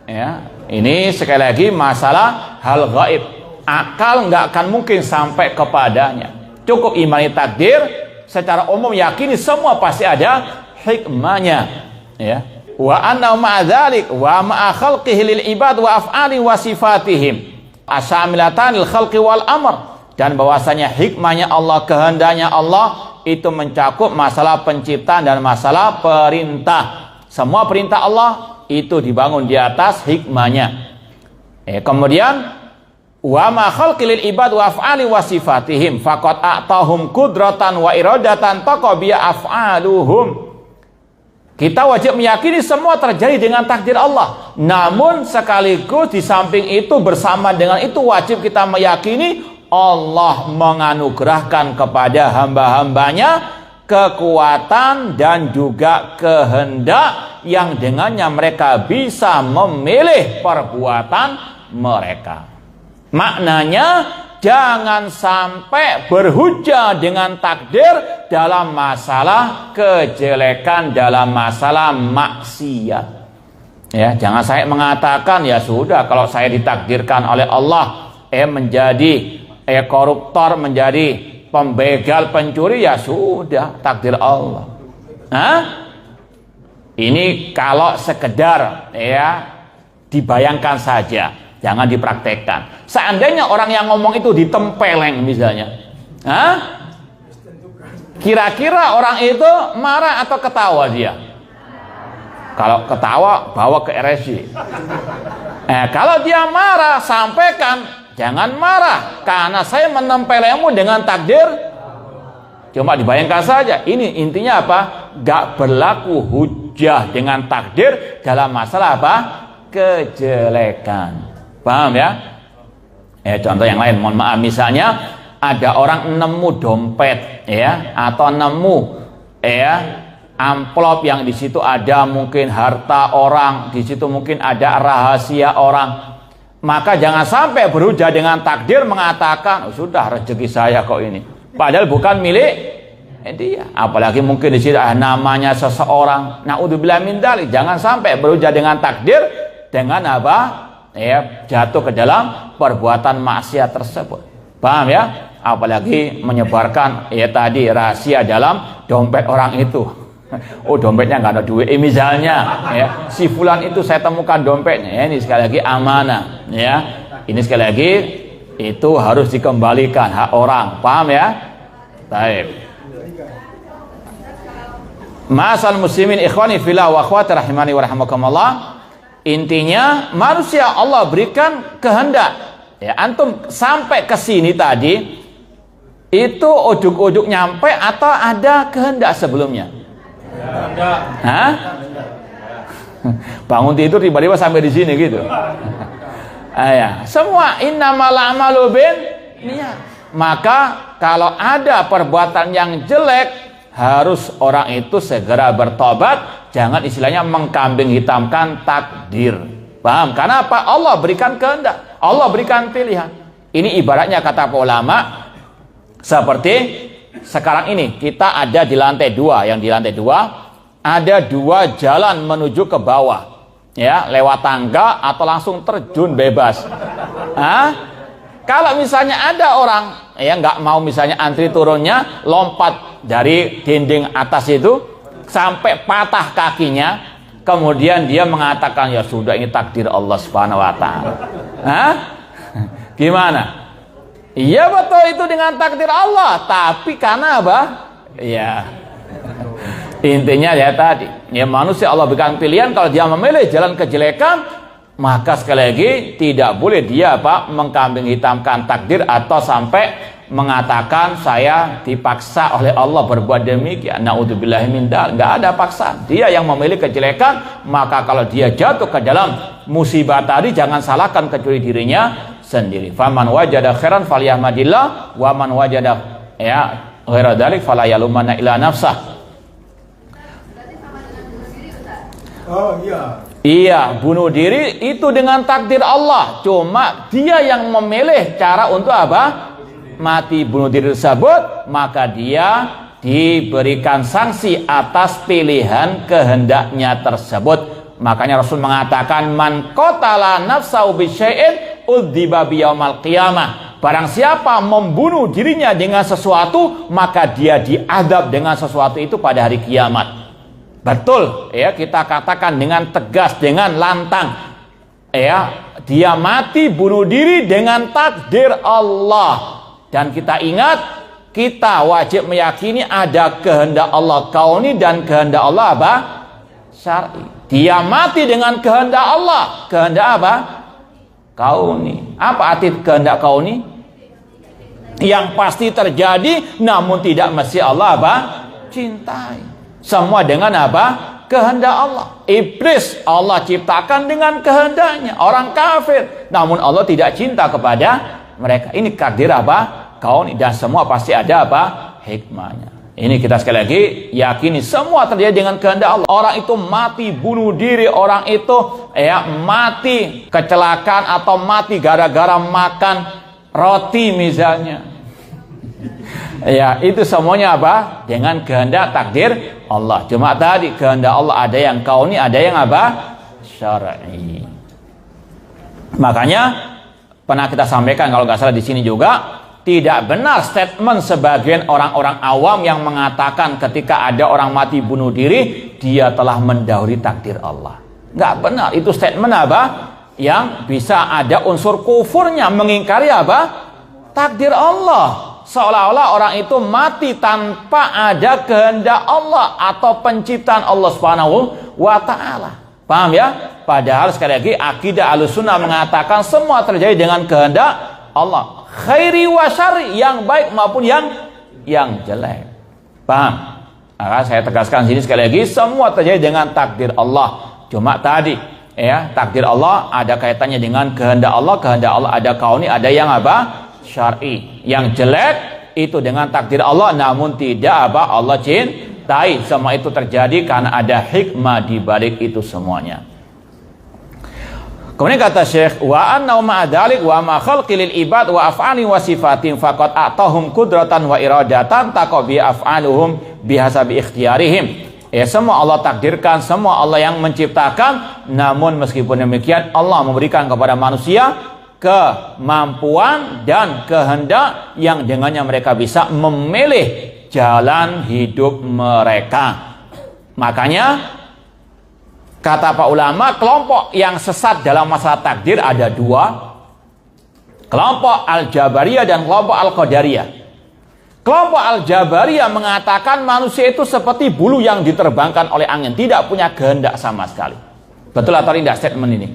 Ya, ini sekali lagi masalah hal gaib. Akal nggak akan mungkin sampai kepadanya. Cukup imani takdir, secara umum yakini semua pasti ada hikmahnya. Ya. Wa anna ma'adzalik wa ma'a khalqihi lil ibad wa af'ali wa sifatihim asyamilatan lil khalqi wal amr. Dan bahwasanya hikmahnya Allah, kehendaknya Allah itu mencakup masalah penciptaan dan masalah perintah. Semua perintah Allah itu dibangun di atas hikmahnya. Kemudian wa ma khalqil ibad wa af'ali wa sifatihim faqad a'tahum qudratan wa iradatan taqabiya af'aluhum. Kita wajib meyakini semua terjadi dengan takdir Allah. Namun sekaligus di samping itu, bersama dengan itu wajib kita meyakini Allah menganugerahkan kepada hamba-hambanya kekuatan dan juga kehendak yang dengannya mereka bisa memilih perbuatan mereka. Maknanya jangan sampai berhujah dengan takdir dalam masalah kejelekan, dalam masalah maksiat. Ya, jangan saya mengatakan ya sudah kalau saya ditakdirkan oleh Allah menjadi koruptor, menjadi pembegal, pencuri, ya sudah takdir Allah. Ini kalau sekedar ya dibayangkan saja, jangan dipraktekkan. Seandainya orang yang ngomong itu ditempeleng misalnya, kira-kira orang itu marah atau ketawa dia? Kalau ketawa bawa ke RSJ. Kalau dia marah, sampaikan, jangan marah, karena saya menempelmu dengan takdir. Cuma dibayangkan saja. Ini intinya apa? Gak berlaku hujah dengan takdir dalam masalah apa? Kejelekan. Paham ya? Contoh yang lain, mohon maaf, misalnya ada orang nemu dompet, ya, atau nemu, ya, amplop yang di situ ada mungkin harta orang, di situ mungkin ada rahasia orang. Maka jangan sampai berhujah dengan takdir mengatakan, sudah rezeki saya kok ini. Padahal bukan milik dia. Apalagi mungkin di situ namanya seseorang. Naudzubillah min dzalik. Jangan sampai berhujah dengan takdir dengan apa? Ya, jatuh ke dalam perbuatan maksiat tersebut. Paham ya? Apalagi menyebarkan ya tadi rahasia dalam dompet orang itu. Oh, dompetnya nggak ada duit, misalnya ya, si fulan itu saya temukan dompetnya, ya, ini sekali lagi amanah, ya, ini sekali lagi itu harus dikembalikan hak orang. Paham ya? Baik. Ma'asal muslimin ikhwani fillah wa akhwati rahimani wa rahimakumullah. Intinya manusia Allah berikan kehendak. Ya, antum sampai ke sini tadi itu ujuk-ujuk nyampe atau ada kehendak sebelumnya? Hah? Bangun tidur tiba-tiba sampai di sini gitu. Ya, semua innamal a'malu binniyat. Maka kalau ada perbuatan yang jelek, harus orang itu segera bertobat, jangan istilahnya mengkambing hitamkan takdir. Paham? Karena apa? Allah berikan kehendak, Allah berikan pilihan. Ini ibaratnya kata ulama seperti sekarang ini kita ada di lantai 2, yang di lantai 2 ada 2 jalan menuju ke bawah. Ya, lewat tangga atau langsung terjun bebas. Kalau misalnya ada orang ya nggak mau misalnya antri turunnya, lompat dari dinding atas itu sampai patah kakinya, kemudian dia mengatakan ya sudah ini takdir Allah Subhanahu wa taala. Gimana? Iya betul itu dengan takdir Allah, tapi karena apa? Ya. Intinya ya tadi, ya manusia Allah berikan pilihan, kalau dia memilih jalan kejelekan, maka sekali lagi tidak boleh dia mengkambing hitamkan takdir atau sampai mengatakan saya dipaksa oleh Allah berbuat demikian. Naudzubillahi min dzalik. Enggak ada paksaan. Dia yang memilih kejelekan, maka kalau dia jatuh ke dalam musibah tadi jangan salahkan kecuali dirinya sendiri. Faman wajada khairan falyahmadillah wa man wajada ya ghaira dzalik fala yalumanna illa nafsah. Oh iya. Iya, bunuh diri itu dengan takdir Allah. Cuma dia yang memilih cara untuk apa? Mati bunuh diri tersebut, maka dia diberikan sanksi atas pilihan kehendaknya tersebut. Makanya Rasul mengatakan man qatala nafsahu bisyai'in udziba biyaumal qiyamah. Barang siapa membunuh dirinya dengan sesuatu, maka dia diadab dengan sesuatu itu pada hari kiamat. Betul ya, kita katakan dengan tegas, dengan lantang ya, dia mati bunuh diri dengan takdir Allah. Dan kita ingat, kita wajib meyakini ada kehendak Allah kauni dan kehendak Allah apa? Syar'i. Dia mati dengan kehendak Allah. Kehendak apa? Kauni. Apa arti kehendak kauni? Yang pasti terjadi, namun tidak mesti Allah apa? Cintai. Semua dengan apa? Kehendak Allah. Iblis Allah ciptakan dengan kehendaknya. Orang kafir, namun Allah tidak cinta kepada mereka. Ini takdir apa? Kauni. Dan semua pasti ada apa? Hikmahnya. Ini kita sekali lagi yakini semua terjadi dengan kehendak Allah. Orang itu mati bunuh diri, orang itu ya mati kecelakaan atau mati gara-gara makan roti misalnya. Ya, itu semuanya apa? Dengan kehendak takdir Allah. Cuma tadi kehendak Allah ada yang kauni, ada yang apa? Syar'i. Makanya pernah kita sampaikan kalau nggak salah di sini juga, tidak benar statement sebagian orang-orang awam yang mengatakan ketika ada orang mati bunuh diri, dia telah mendahului takdir Allah. Nggak benar. Itu statement apa? Yang bisa ada unsur kufurnya, mengingkari apa? Takdir Allah. Seolah-olah orang itu mati tanpa ada kehendak Allah atau penciptaan Allah Subhanahu wa taala. Paham ya? Padahal sekali lagi akidah Ahlussunnah mengatakan semua terjadi dengan kehendak Allah. Khairi wa syarri, yang baik maupun yang jelek. Paham? Maka saya tegaskan sini sekali lagi, semua terjadi dengan takdir Allah. Cuma tadi ya, takdir Allah ada kaitannya dengan kehendak Allah. Kehendak Allah ada kauni, ada yang apa? Syar'i. Yang jelek itu dengan takdir Allah, namun tidak apa? Allah cintai. Semua itu terjadi karena ada hikmah di balik itu semuanya. Kemudian kata Syekh, wa anna ma dzalik wa ma khalqi lil ibad wa af'ali wa sifatin faqad atahum qudratan wa iradatan taqabi af'aluhum bihasabi ikhtiyarihim. Ya, semua Allah takdirkan, semua Allah yang menciptakan, namun meskipun demikian Allah memberikan kepada manusia kemampuan dan kehendak yang dengannya mereka bisa memilih jalan hidup mereka. Makanya kata para ulama, kelompok yang sesat dalam masalah takdir ada 2. Kelompok Al-Jabariyah dan kelompok Al-Qadariyah. Kelompok Al-Jabariyah mengatakan manusia itu seperti bulu yang diterbangkan oleh angin, tidak punya kehendak sama sekali. Betul atau tidak statement ini?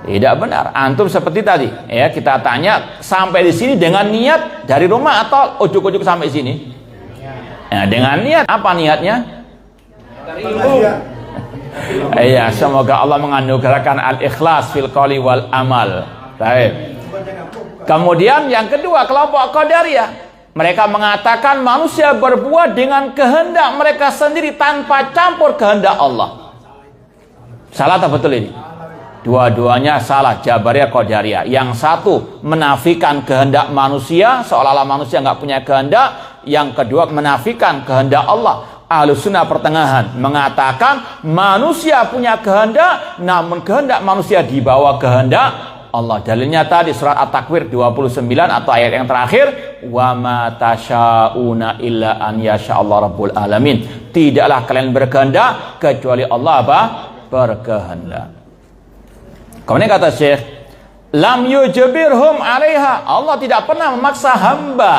Tidak benar. Antum seperti tadi, ya, kita tanya sampai di sini dengan niat dari rumah atau ujuk-ujuk sampai sini? Nah, dengan niat apa niatnya? Iya, semoga Allah menganugerahkan al-ikhlas fil qouli wal amal. Baik. Kemudian yang kedua, kelompok Qadariyah. Mereka mengatakan manusia berbuat dengan kehendak mereka sendiri tanpa campur kehendak Allah. Salah atau betul ini? Dua-duanya salah, Jabariyah, Qadariyah. Yang satu menafikan kehendak manusia, seolah-olah manusia nggak punya kehendak. Yang kedua menafikan kehendak Allah. Ahlussunnah pertengahan mengatakan manusia punya kehendak, namun kehendak manusia di bawah kehendak Allah. Dalilnya tadi surat At-Takwir 29 atau ayat yang terakhir, wa ma tasyauna illa an yasya'allahu rabbul alamin. Tidaklah kalian berkehendak kecuali Allah apa? Berkehendak. Kemudian kata Syekh, lam yujbirhum 'alaiha. Allah tidak pernah memaksa hamba.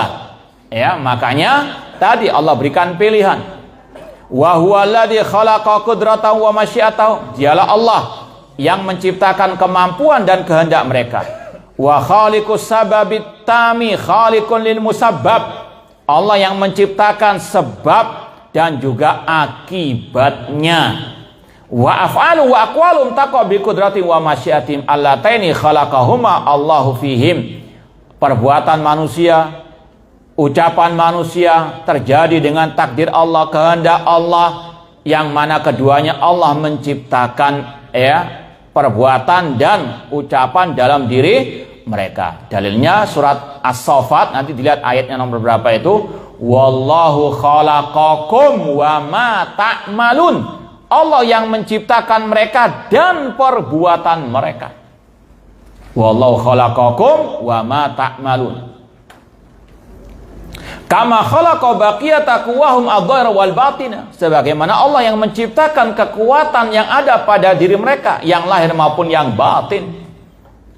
Ya, makanya tadi Allah berikan pilihan. Wa huwallazi khalaqa qudratahu wa masyiatahu. Dialah Allah yang menciptakan kemampuan dan kehendak mereka. Wa khaliqus sababit tami khaliqun lil musabbab. Allah yang menciptakan sebab dan juga akibatnya. Wa af'alu wa aqwalum taqa bi qudrati wa masyiatim allataini khalaqahuma Allahu fihim. Perbuatan manusia, ucapan manusia terjadi dengan takdir Allah, kehendak Allah, yang mana keduanya Allah menciptakan, ya, perbuatan dan ucapan dalam diri mereka. Dalilnya surat As-Saffat, nanti dilihat ayatnya nomor berapa itu. Wallahu khalaqakum wa ma ta'malun. Allah yang menciptakan mereka dan perbuatan mereka. Wallahu khalaqakum wa ma ta'malun. Kama khalaqa baqiyata quwwahum adh-dhahira wal batina. Sebagaimana Allah yang menciptakan kekuatan yang ada pada diri mereka, yang lahir maupun yang batin.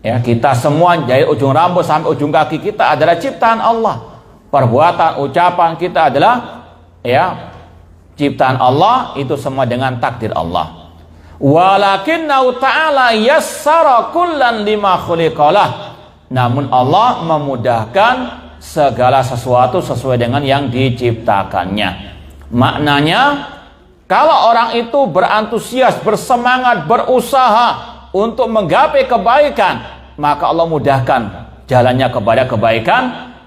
Ya, kita semua dari ujung rambut sampai ujung kaki kita adalah ciptaan Allah. Perbuatan, ucapan kita adalah, ya, ciptaan Allah, itu semua dengan takdir Allah. Walakinnahu ta'ala yassara kullan lima khuliqalah. Namun Allah memudahkan segala sesuatu sesuai dengan yang diciptakannya. Maknanya, kalau orang itu berantusias, bersemangat, berusaha untuk menggapai kebaikan, maka Allah mudahkan jalannya kepada kebaikan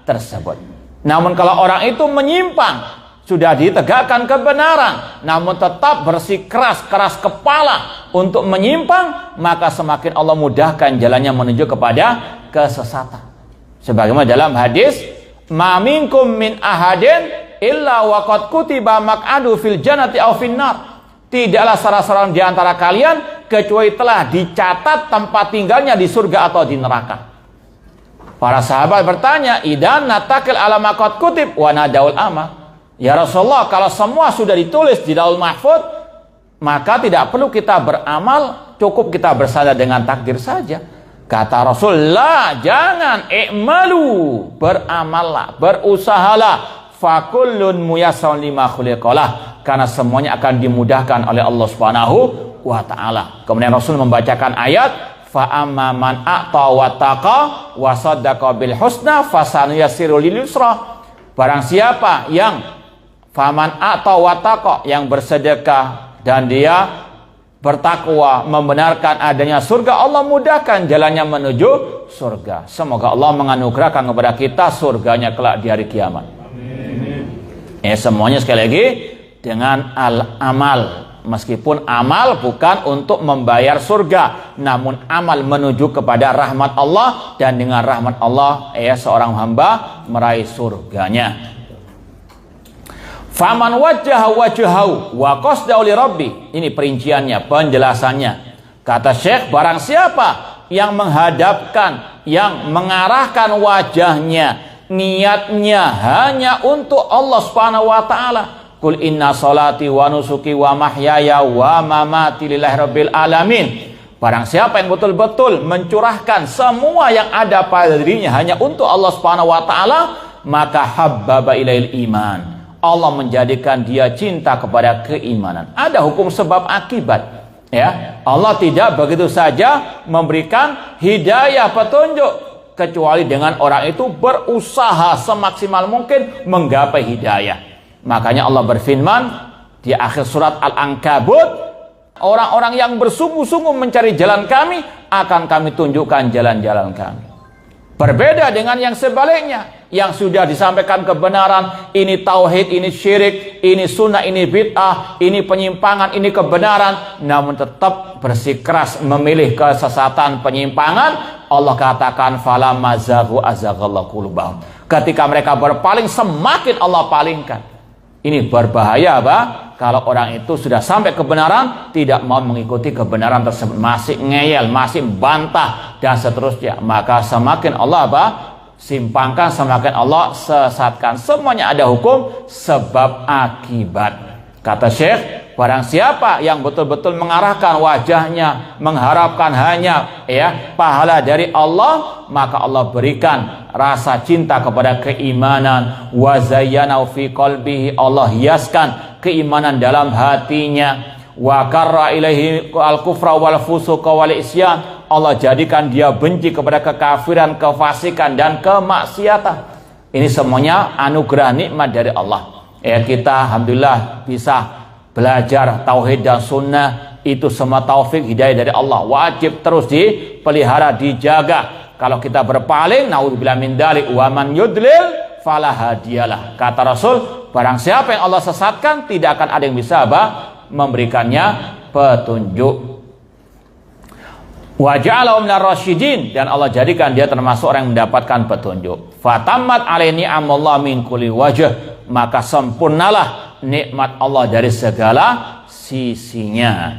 tersebut. Namun kalau orang itu menyimpang, sudah ditegakkan kebenaran, namun tetap bersikeras keras kepala untuk menyimpang, maka semakin Allah mudahkan jalannya menuju kepada kesesatan. Sebagaimana dalam hadis, ma minkum min ahadin illa waqad kutiba maq'adu fil jannati aw finnar. Tidaklah salah seorang di antara kalian kecuali telah dicatat tempat tinggalnya di surga atau di neraka. Para sahabat bertanya, idan natakil ala maqad kutib wa nadaul amal. Ya Rasulullah, kalau semua sudah ditulis di Laul Mahfuz, maka tidak perlu kita beramal, cukup kita bersandar dengan takdir saja. Kata Rasulullah, jangan, i'malu, beramallah, berusahalah, fakullun muyassarun lima khuliqalah, karena semuanya akan dimudahkan oleh Allah Subhanahu wa taala. Kemudian Rasul membacakan ayat, fa amma man a'ta wa taqa wa saddaqa bil husna fasanuyassiru lil yusra. Barang siapa yang faman a'ta wa taqa, yang bersedekah dan dia bertakwa, membenarkan adanya surga, Allah mudahkan jalannya menuju surga. Semoga Allah menganugerahkan kepada kita surganya kelak di hari kiamat. Semuanya sekali lagi dengan al-amal. Meskipun amal bukan untuk membayar surga, namun amal menuju kepada rahmat Allah, dan dengan rahmat Allah seorang hamba meraih surganya. Faman wajjaha wajhahu wa qasdahu li rabbi. Ini perinciannya, penjelasannya. Kata Syekh, barang siapa yang menghadapkan, yang mengarahkan wajahnya, niatnya hanya untuk Allah Subhanahu wa taala. Qul inna salati wa nusuki wa mahyaya wa mamati lillahi rabbil alamin. Barang siapa yang betul-betul mencurahkan semua yang ada pada dirinya hanya untuk Allah Subhanahu wa taala, maka habbaba ilail iman. Allah menjadikan dia cinta kepada keimanan. Ada hukum sebab akibat. Ya, Allah tidak begitu saja memberikan hidayah petunjuk kecuali dengan orang itu berusaha semaksimal mungkin menggapai hidayah. Makanya Allah berfirman di akhir surat Al-Ankabut, orang-orang yang bersungguh-sungguh mencari jalan kami, akan kami tunjukkan jalan-jalan kami. Berbeda dengan yang sebaliknya, yang sudah disampaikan kebenaran, ini tauhid, ini syirik, ini sunnah, ini bid'ah, ini penyimpangan, ini kebenaran, namun tetap bersikeras memilih kesesatan penyimpangan. Allah katakan falamma zaghu azaghallahu qulubahum. Ketika mereka berpaling, semakin Allah palingkan. Ini berbahaya, Pak. Kalau orang itu sudah sampai kebenaran, tidak mau mengikuti kebenaran tersebut, masih ngeyel, masih bantah, dan seterusnya, maka semakin Allah simpangkan, semakin Allah sesatkan. Semuanya ada hukum sebab akibat. Kata Syekh, barang siapa yang betul-betul mengarahkan wajahnya, mengharapkan hanya pahala dari Allah, maka Allah berikan rasa cinta kepada keimanan. Wa zayyana fi qalbihi, Allah hiaskan keimanan dalam hatinya. Wa karra ilaihi al-kufra wal fusuqa wal isyan, Allah jadikan dia benci kepada kekafiran, kefasikan, dan kemaksiatan. Ini semuanya anugerah nikmat dari Allah. Kita alhamdulillah bisa belajar tauhid dan sunnah, itu semua taufik hidayah dari Allah. Wajib terus dipelihara, dijaga. Kalau kita berpaling, naudzubillah min dzalik, wa man yudlil fala hadiyalah. Kata Rasul, barang siapa yang Allah sesatkan, tidak akan ada yang bisa memberikannya petunjuk. Wa ja'alahu minar rasyidin, dan Allah jadikan dia termasuk orang yang mendapatkan petunjuk. Fatammat alaihi ni'amullah min kulli wajh, maka sempurnalah nikmat Allah dari segala sisinya.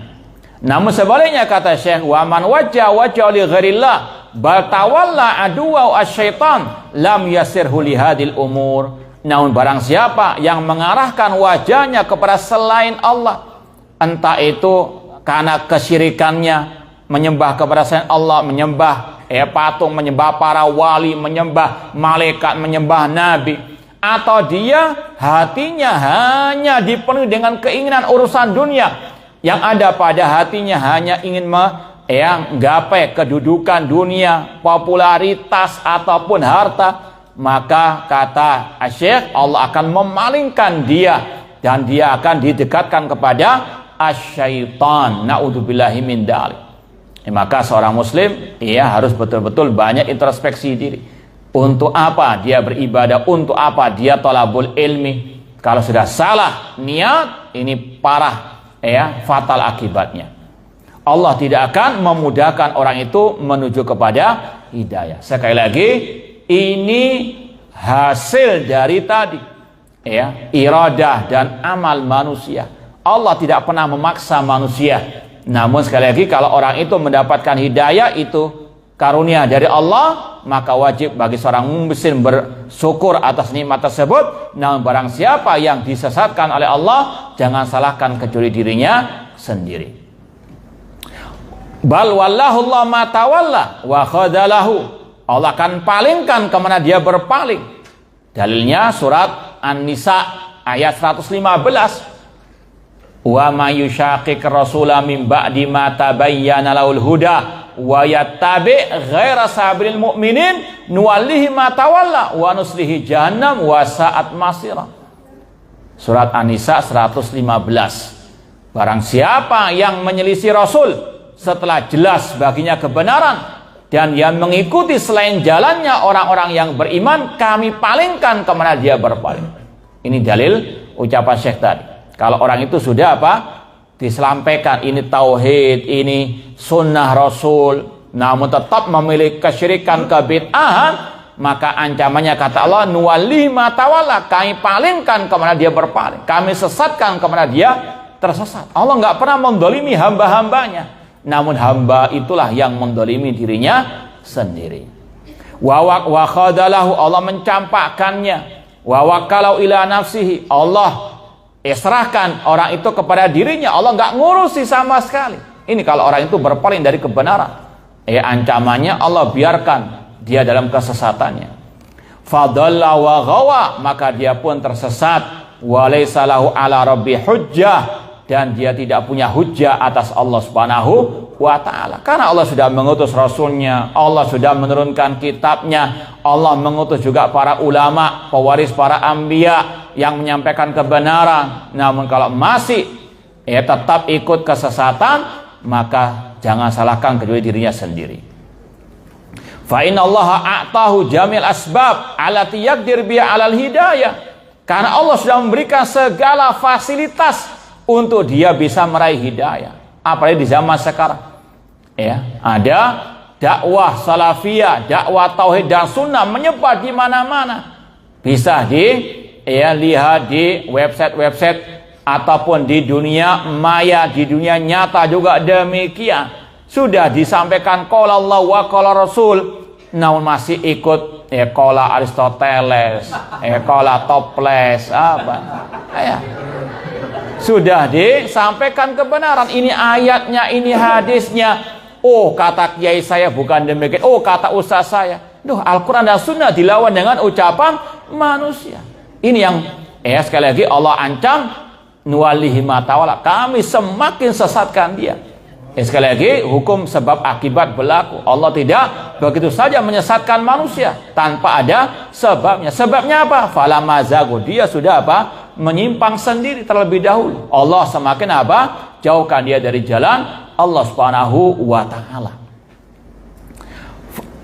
Namun sebaliknya kata Syekh, wa man wajja li ghairillah bal tawalla aduwa asyaitan lam yasirhu li hadil umur. Namun barang siapa yang mengarahkan wajahnya kepada selain Allah, entah itu karena kesyirikannya, menyembah kepada selain Allah, menyembah patung, menyembah para wali, menyembah malaikat, menyembah nabi, atau dia hatinya hanya dipenuhi dengan keinginan urusan dunia, yang ada pada hatinya hanya ingin menggapai kedudukan dunia, popularitas ataupun harta, maka kata Syekh, Allah akan memalingkan dia dan dia akan didekatkan kepada asyaitan. Naudzubillahi min dzalik. Maka seorang muslim harus betul-betul banyak introspeksi diri. Untuk apa dia beribadah? Untuk apa dia thalabul ilmi? Kalau sudah salah niat, ini parah, fatal akibatnya. Allah tidak akan memudahkan orang itu menuju kepada hidayah. Sekali lagi, ini hasil dari tadi, iradah dan amal manusia. Allah tidak pernah memaksa manusia. Namun sekali lagi, kalau orang itu mendapatkan hidayah, itu karunia dari Allah, maka wajib bagi seorang muslim bersyukur atas nikmat tersebut. Namun barang siapa yang disesatkan oleh Allah, jangan salahkan kecuali dirinya sendiri. Bal wallahu Allah ma tawalla wa khadalahu, Allah akan palingkan kemana dia berpaling. Dalilnya surat An-Nisa ayat 115. Wa may yushaqiqir rasula min ba'di ma tabayyana lahul huda wa yattabi' ghaira sabilil mu'minin nuwallihi ma tawalla wa nuslihi jahannam wa sa'at masira. Surat An-Nisa 115. Barang siapa yang menyelisih Rasul setelah jelas baginya kebenaran dan yang mengikuti selain jalannya orang-orang yang beriman, kami palingkan kemana dia berpaling. Ini dalil ucapan Syekh tadi. Kalau orang itu sudah disampaikan ini tauhid, ini sunnah Rasul, namun tetap memilih kesyirikan, kebid'ahan, maka ancamannya kata Allah, nuwallihi ma tawalla, kami palingkan kemana dia berpaling, kami sesatkan kemana dia tersesat. Allah nggak pernah mendolimi hamba-hambanya, namun hamba itulah yang mendolimi dirinya sendiri. Wa khadalahu, Allah mencampakkannya. Wa wakalau ila nafsihi, Allah serahkan orang itu kepada dirinya. Allah nggak ngurusi sama sekali. Ini kalau orang itu berpaling dari kebenaran, ancamannya Allah biarkan dia dalam kesesatannya. Fadalla wa ghawa, maka dia pun tersesat. Wa laysa lahu ala rabbi hujjah, dan dia tidak punya hujjah atas Allah Subhanahu wa ta'ala. Karena Allah sudah mengutus Rasulnya, Allah sudah menurunkan kitabnya, Allah mengutus juga para ulama, pewaris para anbiya yang menyampaikan kebenaran. Namun kalau masih tetap ikut kesesatan, maka jangan salahkan kecuali dirinya sendiri. Fa innallaha a'tahu jamil asbab allati yaqdir biha 'alal hidayah. Karena Allah sudah memberikan segala fasilitas untuk dia bisa meraih hidayah. Apalagi di zaman sekarang. Ada dakwah salafiyah, dakwah tauhid dan sunnah menyebar di mana-mana. Bisa lihat di website-website ataupun di dunia maya, di dunia nyata juga demikian. Sudah disampaikan qala Allah wa qala Rasul, namun masih ikut qala Aristoteles, qala Toples Sudah disampaikan kebenaran, ini ayatnya, ini hadisnya. Oh, kata kiai saya bukan demikian. Oh, kata ustaz saya. Al-Quran dan Sunnah dilawan dengan ucapan manusia. Ini yang sekali lagi Allah ancam, nuwalihi ma tawalla, kami semakin sesatkan dia. Sekali lagi, hukum sebab akibat berlaku. Allah tidak begitu saja menyesatkan manusia tanpa ada sebabnya. Sebabnya apa? Falamazagu, dia sudah menyimpang sendiri terlebih dahulu. Allah semakin jauhkan dia dari jalan Allah Subhanahu wa ta'ala.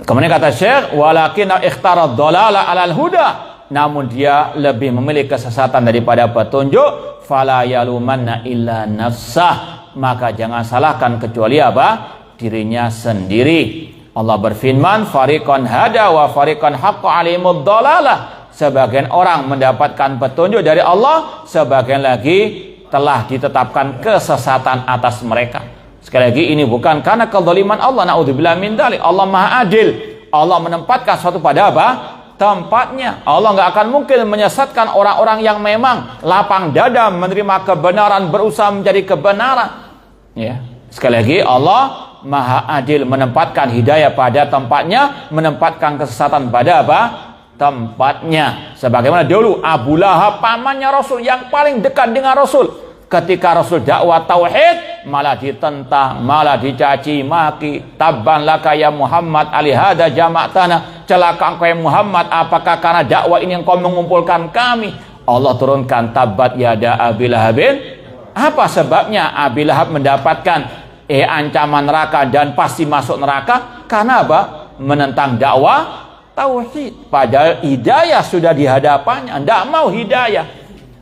Kemudian kata Syekh, walakin ikhtara dhalala 'alal huda, namun dia lebih memilih kesesatan daripada petunjuk. Fala yalumanna illa nafsah, maka jangan salahkan kecuali dirinya sendiri. Allah berfirman, fariqan hada wa fariqan haqqa 'alaihimud dhalalah. Sebagian orang mendapatkan petunjuk dari Allah, sebagian lagi telah ditetapkan kesesatan atas mereka. Sekali lagi, ini bukan karena kezaliman Allah, naudzubillah min dzalik. Allah Maha Adil. Allah menempatkan suatu pada tempatnya. Allah nggak akan mungkin menyesatkan orang-orang yang memang lapang dada menerima kebenaran, berusaha menjadi kebenaran. Sekali lagi, Allah Maha Adil, menempatkan hidayah pada tempatnya, menempatkan kesesatan pada tempatnya. Sebagaimana dulu Abu Lahab, pamannya Rasul, yang paling dekat dengan Rasul, ketika Rasul dakwah tauhid malah ditentang, malah dicaci maki. Tabban laka ya Muhammad alihada jama'tana, celaka engkau ya Muhammad, apakah karena dakwah ini engkau mengumpulkan kami? Allah turunkan tabbat yada Abi Lahabin. Apa sebabnya Abi Lahab mendapatkan ancaman neraka dan pasti masuk neraka? Karena menentang dakwah tauhid. Padahal hidayah sudah di hadapannya, tidak mau hidayah.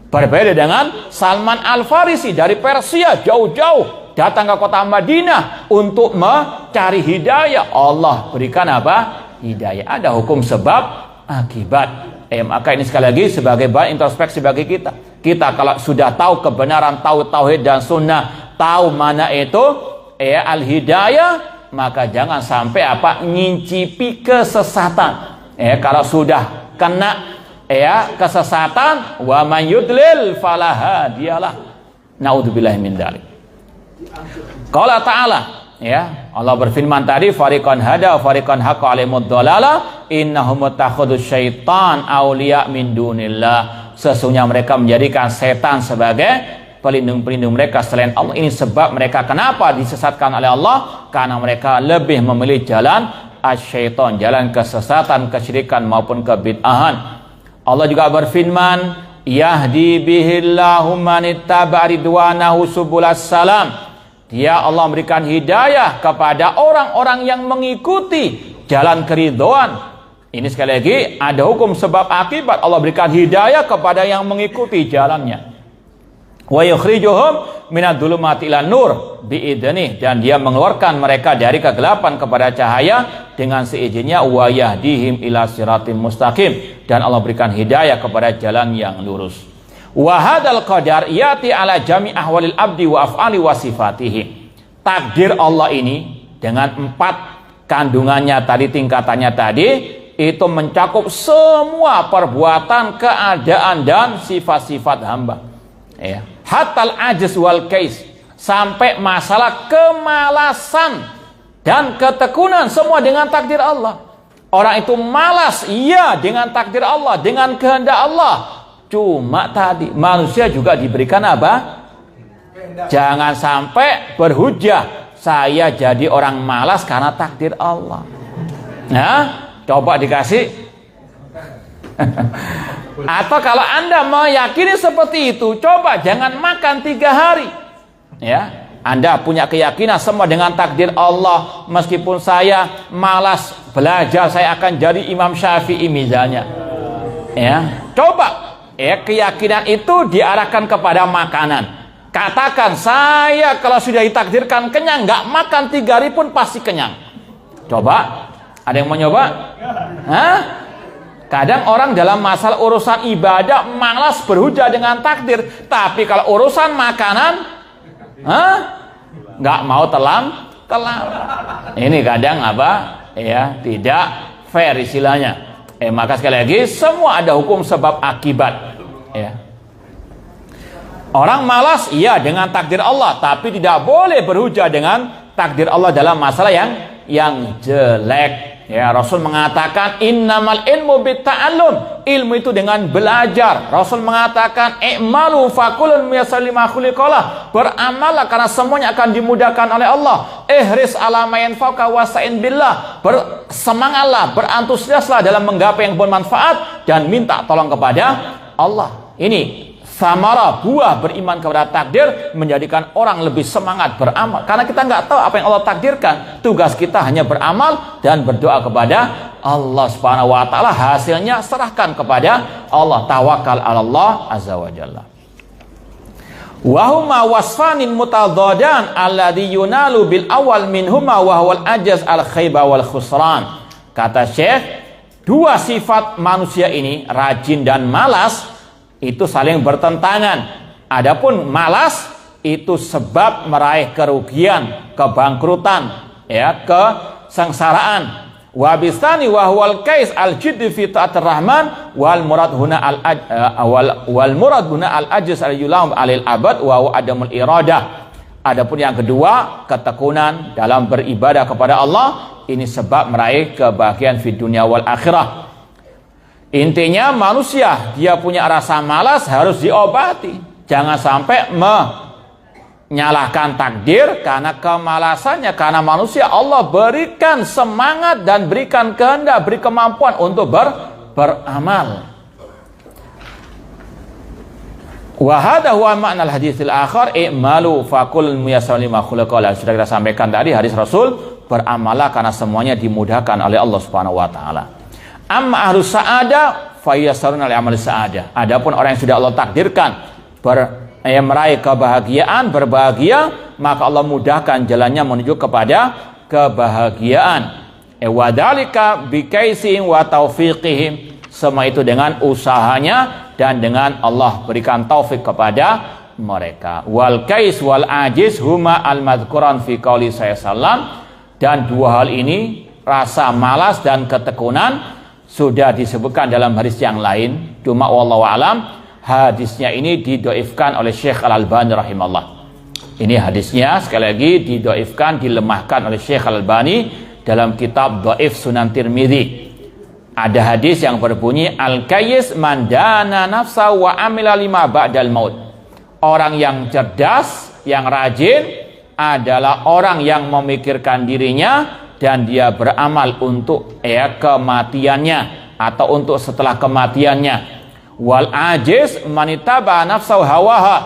Berbeda dengan Salman Al-Farisi dari Persia, jauh-jauh datang ke kota Madinah untuk mencari hidayah. Allah berikan hidayah. Ada hukum sebab akibat. Maka ini sekali lagi sebagai bahan introspeksi bagi kita. Kita kalau sudah tahu kebenaran, tahu tauhid dan sunnah, tahu mana itu al-hidayah, maka jangan sampai ngincipi kesesatan. Kalau sudah kena kesesatan, wa man yudlil fala hadiyalah, naudzubillahi min dzalik. Qala ta'ala, Allah berfirman tadi, fariqan hada wa fariqan haqqa 'alaihimud dhalalah innahum muttakhadus syaitan auliya min dunillah. Sesungguhnya mereka menjadikan setan sebagai pelindung-pelindung mereka selain Allah. Ini sebab mereka kenapa disesatkan oleh Allah, karena mereka lebih memilih jalan asyaiton, jalan kesesatan, kesyirikan maupun kebid'ahan. Allah juga berfirman, yahdi bihillahu manittaba ridwanahu subulas salam. Dia Allah memberikan hidayah kepada orang-orang yang mengikuti jalan keridhaan. Ini sekali lagi ada hukum sebab akibat. Allah berikan hidayah kepada yang mengikuti jalannya. Wa yukhrijuhum minadh-dhulumati ilan nur biidnih, dan dia mengeluarkan mereka dari kegelapan kepada cahaya dengan seizinnya. Wa yahdihim ila siratim mustaqim, dan Allah berikan hidayah kepada jalan yang lurus. Wa hadzal qadar yati ala jami' ahwalil abdi wa af'ali wa sifatihi. Takdir Allah ini dengan 4 kandungannya tadi, tingkatannya tadi, itu mencakup semua perbuatan, keadaan dan sifat-sifat hamba. Hatal ajiz wal kais, sampai masalah kemalasan dan ketekunan semua dengan takdir Allah. Orang itu malas, iya, dengan takdir Allah, dengan kehendak Allah. Cuma tadi manusia juga diberikan apa? Jangan sampai berhujah saya jadi orang malas karena takdir Allah. Nah, coba dikasih. Atau kalau Anda meyakini seperti itu, coba jangan makan 3 hari. Ya, Anda punya keyakinan semua dengan takdir Allah. Meskipun saya malas belajar, saya akan jadi Imam Syafi'i misalnya. Ya, coba keyakinan itu diarahkan kepada makanan. Katakan, saya kalau sudah ditakdirkan kenyang, nggak makan 3 hari pun pasti kenyang. Coba, ada yang mau nyoba? Hah? Kadang orang dalam masalah urusan ibadah malas berhujah dengan takdir, tapi kalau urusan makanan, nggak mau telam. Ini kadang apa? Ya, tidak fair istilahnya. Maka sekali lagi, semua ada hukum sebab akibat. Ya. Orang malas, iya, dengan takdir Allah, tapi tidak boleh berhujah dengan takdir Allah dalam masalah yang jelek. Ya, Rasul mengatakan innamal ilmu bitta'allum, ilmu itu dengan belajar. Rasul mengatakan i'malu fakulun miyassar lima khuliqalah, beramallah karena semuanya akan dimudahkan oleh Allah. Ihris ala ma yanfa'uka wasta'in billah, bersemangatlah, berantusiaslah dalam menggapai yang bermanfaat dan minta tolong kepada Allah. Ini samara, buah beriman kepada takdir, menjadikan orang lebih semangat beramal. Karena kita nggak tahu apa yang Allah takdirkan. Tugas kita hanya beramal dan berdoa kepada Allah Subhanahu wa taala. Hasilnya serahkan kepada Allah. Tawakal 'ala Allah azza wa jalla. Wa huma wasfanin mutadhadan alladhi yunalu bil awal minhuma wa huwal ajaz al khayba wal khusran. Kata Syekh, dua sifat manusia ini, rajin dan malas, itu saling bertentangan. Adapun malas itu sebab meraih kerugian, kebangkrutan, ya, kesengsaraan. Wa bisani wa huwal kais al jidd fi ta'atir rahman wal murad huna al ajz al yulam alil abad wa huwa adamul iradah. Adapun yang kedua, ketekunan dalam beribadah kepada Allah, ini sebab meraih kebahagiaan di dunia wal akhirah. Intinya manusia dia punya rasa malas harus diobati. Jangan sampai menyalahkan takdir karena kemalasannya. Karena manusia Allah berikan semangat dan berikan kehendak, beri kemampuan untuk beramal. Wa hadha huwa ma'nal haditsil akhar i'malu faqul muyassar lima khuliqa. Sudah kita sampaikan tadi hadis Rasul, beramallah karena semuanya dimudahkan oleh Allah Subhanahu wa taala. Amma ahlus sa'adah fayassaruna li amali sa'adah. Adapun orang yang sudah Allah takdirkan meraih kebahagiaan, berbahagia, maka Allah mudahkan jalannya menuju kepada kebahagiaan. Wadhalika bikaisihim wa taufiqihim. Semua itu dengan usahanya dan dengan Allah berikan taufik kepada mereka. Wal kais wal ajiz huma al madhkuran fi qouli sallam. Dan dua hal ini, rasa malas dan ketekunan, sudah disebutkan dalam hadis yang lain. Cuma wallahu alam, hadisnya ini didoifkan oleh Syekh Al-Albani rahimahullah. Ini hadisnya sekali lagi didoifkan, dilemahkan oleh Syekh Al-Albani dalam kitab Dhaif Sunan Tirmidzi. Ada hadis yang berbunyi al-kayyis man dana nafsa wa amila lima ba'dal maut. Orang yang cerdas, yang rajin adalah orang yang memikirkan dirinya dan dia beramal untuk kematiannya atau untuk setelah kematiannya. Wal ajiz manitaba nafsahu hawaha.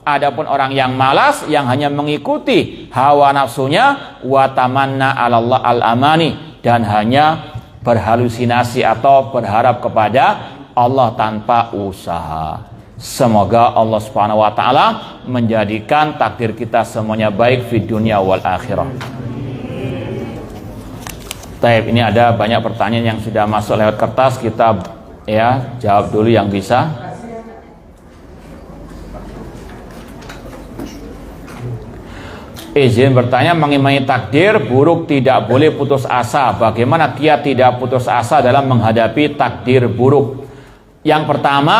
Adapun orang yang malas, yang hanya mengikuti hawa nafsunya, wa tamanna 'ala Allah al-amani, dan hanya berhalusinasi atau berharap kepada Allah tanpa usaha. Semoga Allah Subhanahu wa taala menjadikan takdir kita semuanya baik di dunia wal akhirah. Baik, ini ada banyak pertanyaan yang sudah masuk lewat kertas. Kita jawab dulu yang bisa. Izin bertanya mengenai takdir buruk, tidak boleh putus asa. Bagaimana kiat tidak putus asa dalam menghadapi takdir buruk? Yang pertama,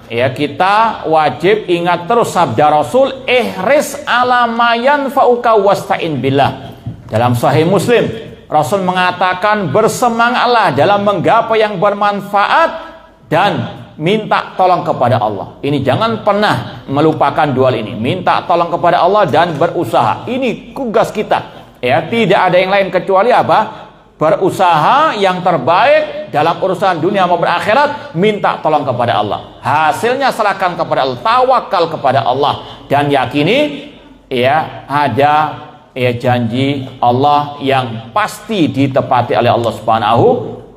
ya kita wajib ingat terus sabda Rasul, ihris ala ma yanfa'uka wasta'in billah. Dalam Sahih Muslim, Rasul mengatakan bersemangatlah dalam menggapai yang bermanfaat dan minta tolong kepada Allah. Ini jangan pernah melupakan dua hal ini. Minta tolong kepada Allah dan berusaha. Ini tugas kita. Ya, tidak ada yang lain kecuali apa? Berusaha yang terbaik dalam urusan dunia maupun akhirat, minta tolong kepada Allah. Hasilnya serahkan kepada Allah, tawakal kepada Allah dan yakini ya ada ya janji Allah yang pasti ditepati oleh Allah Subhanahu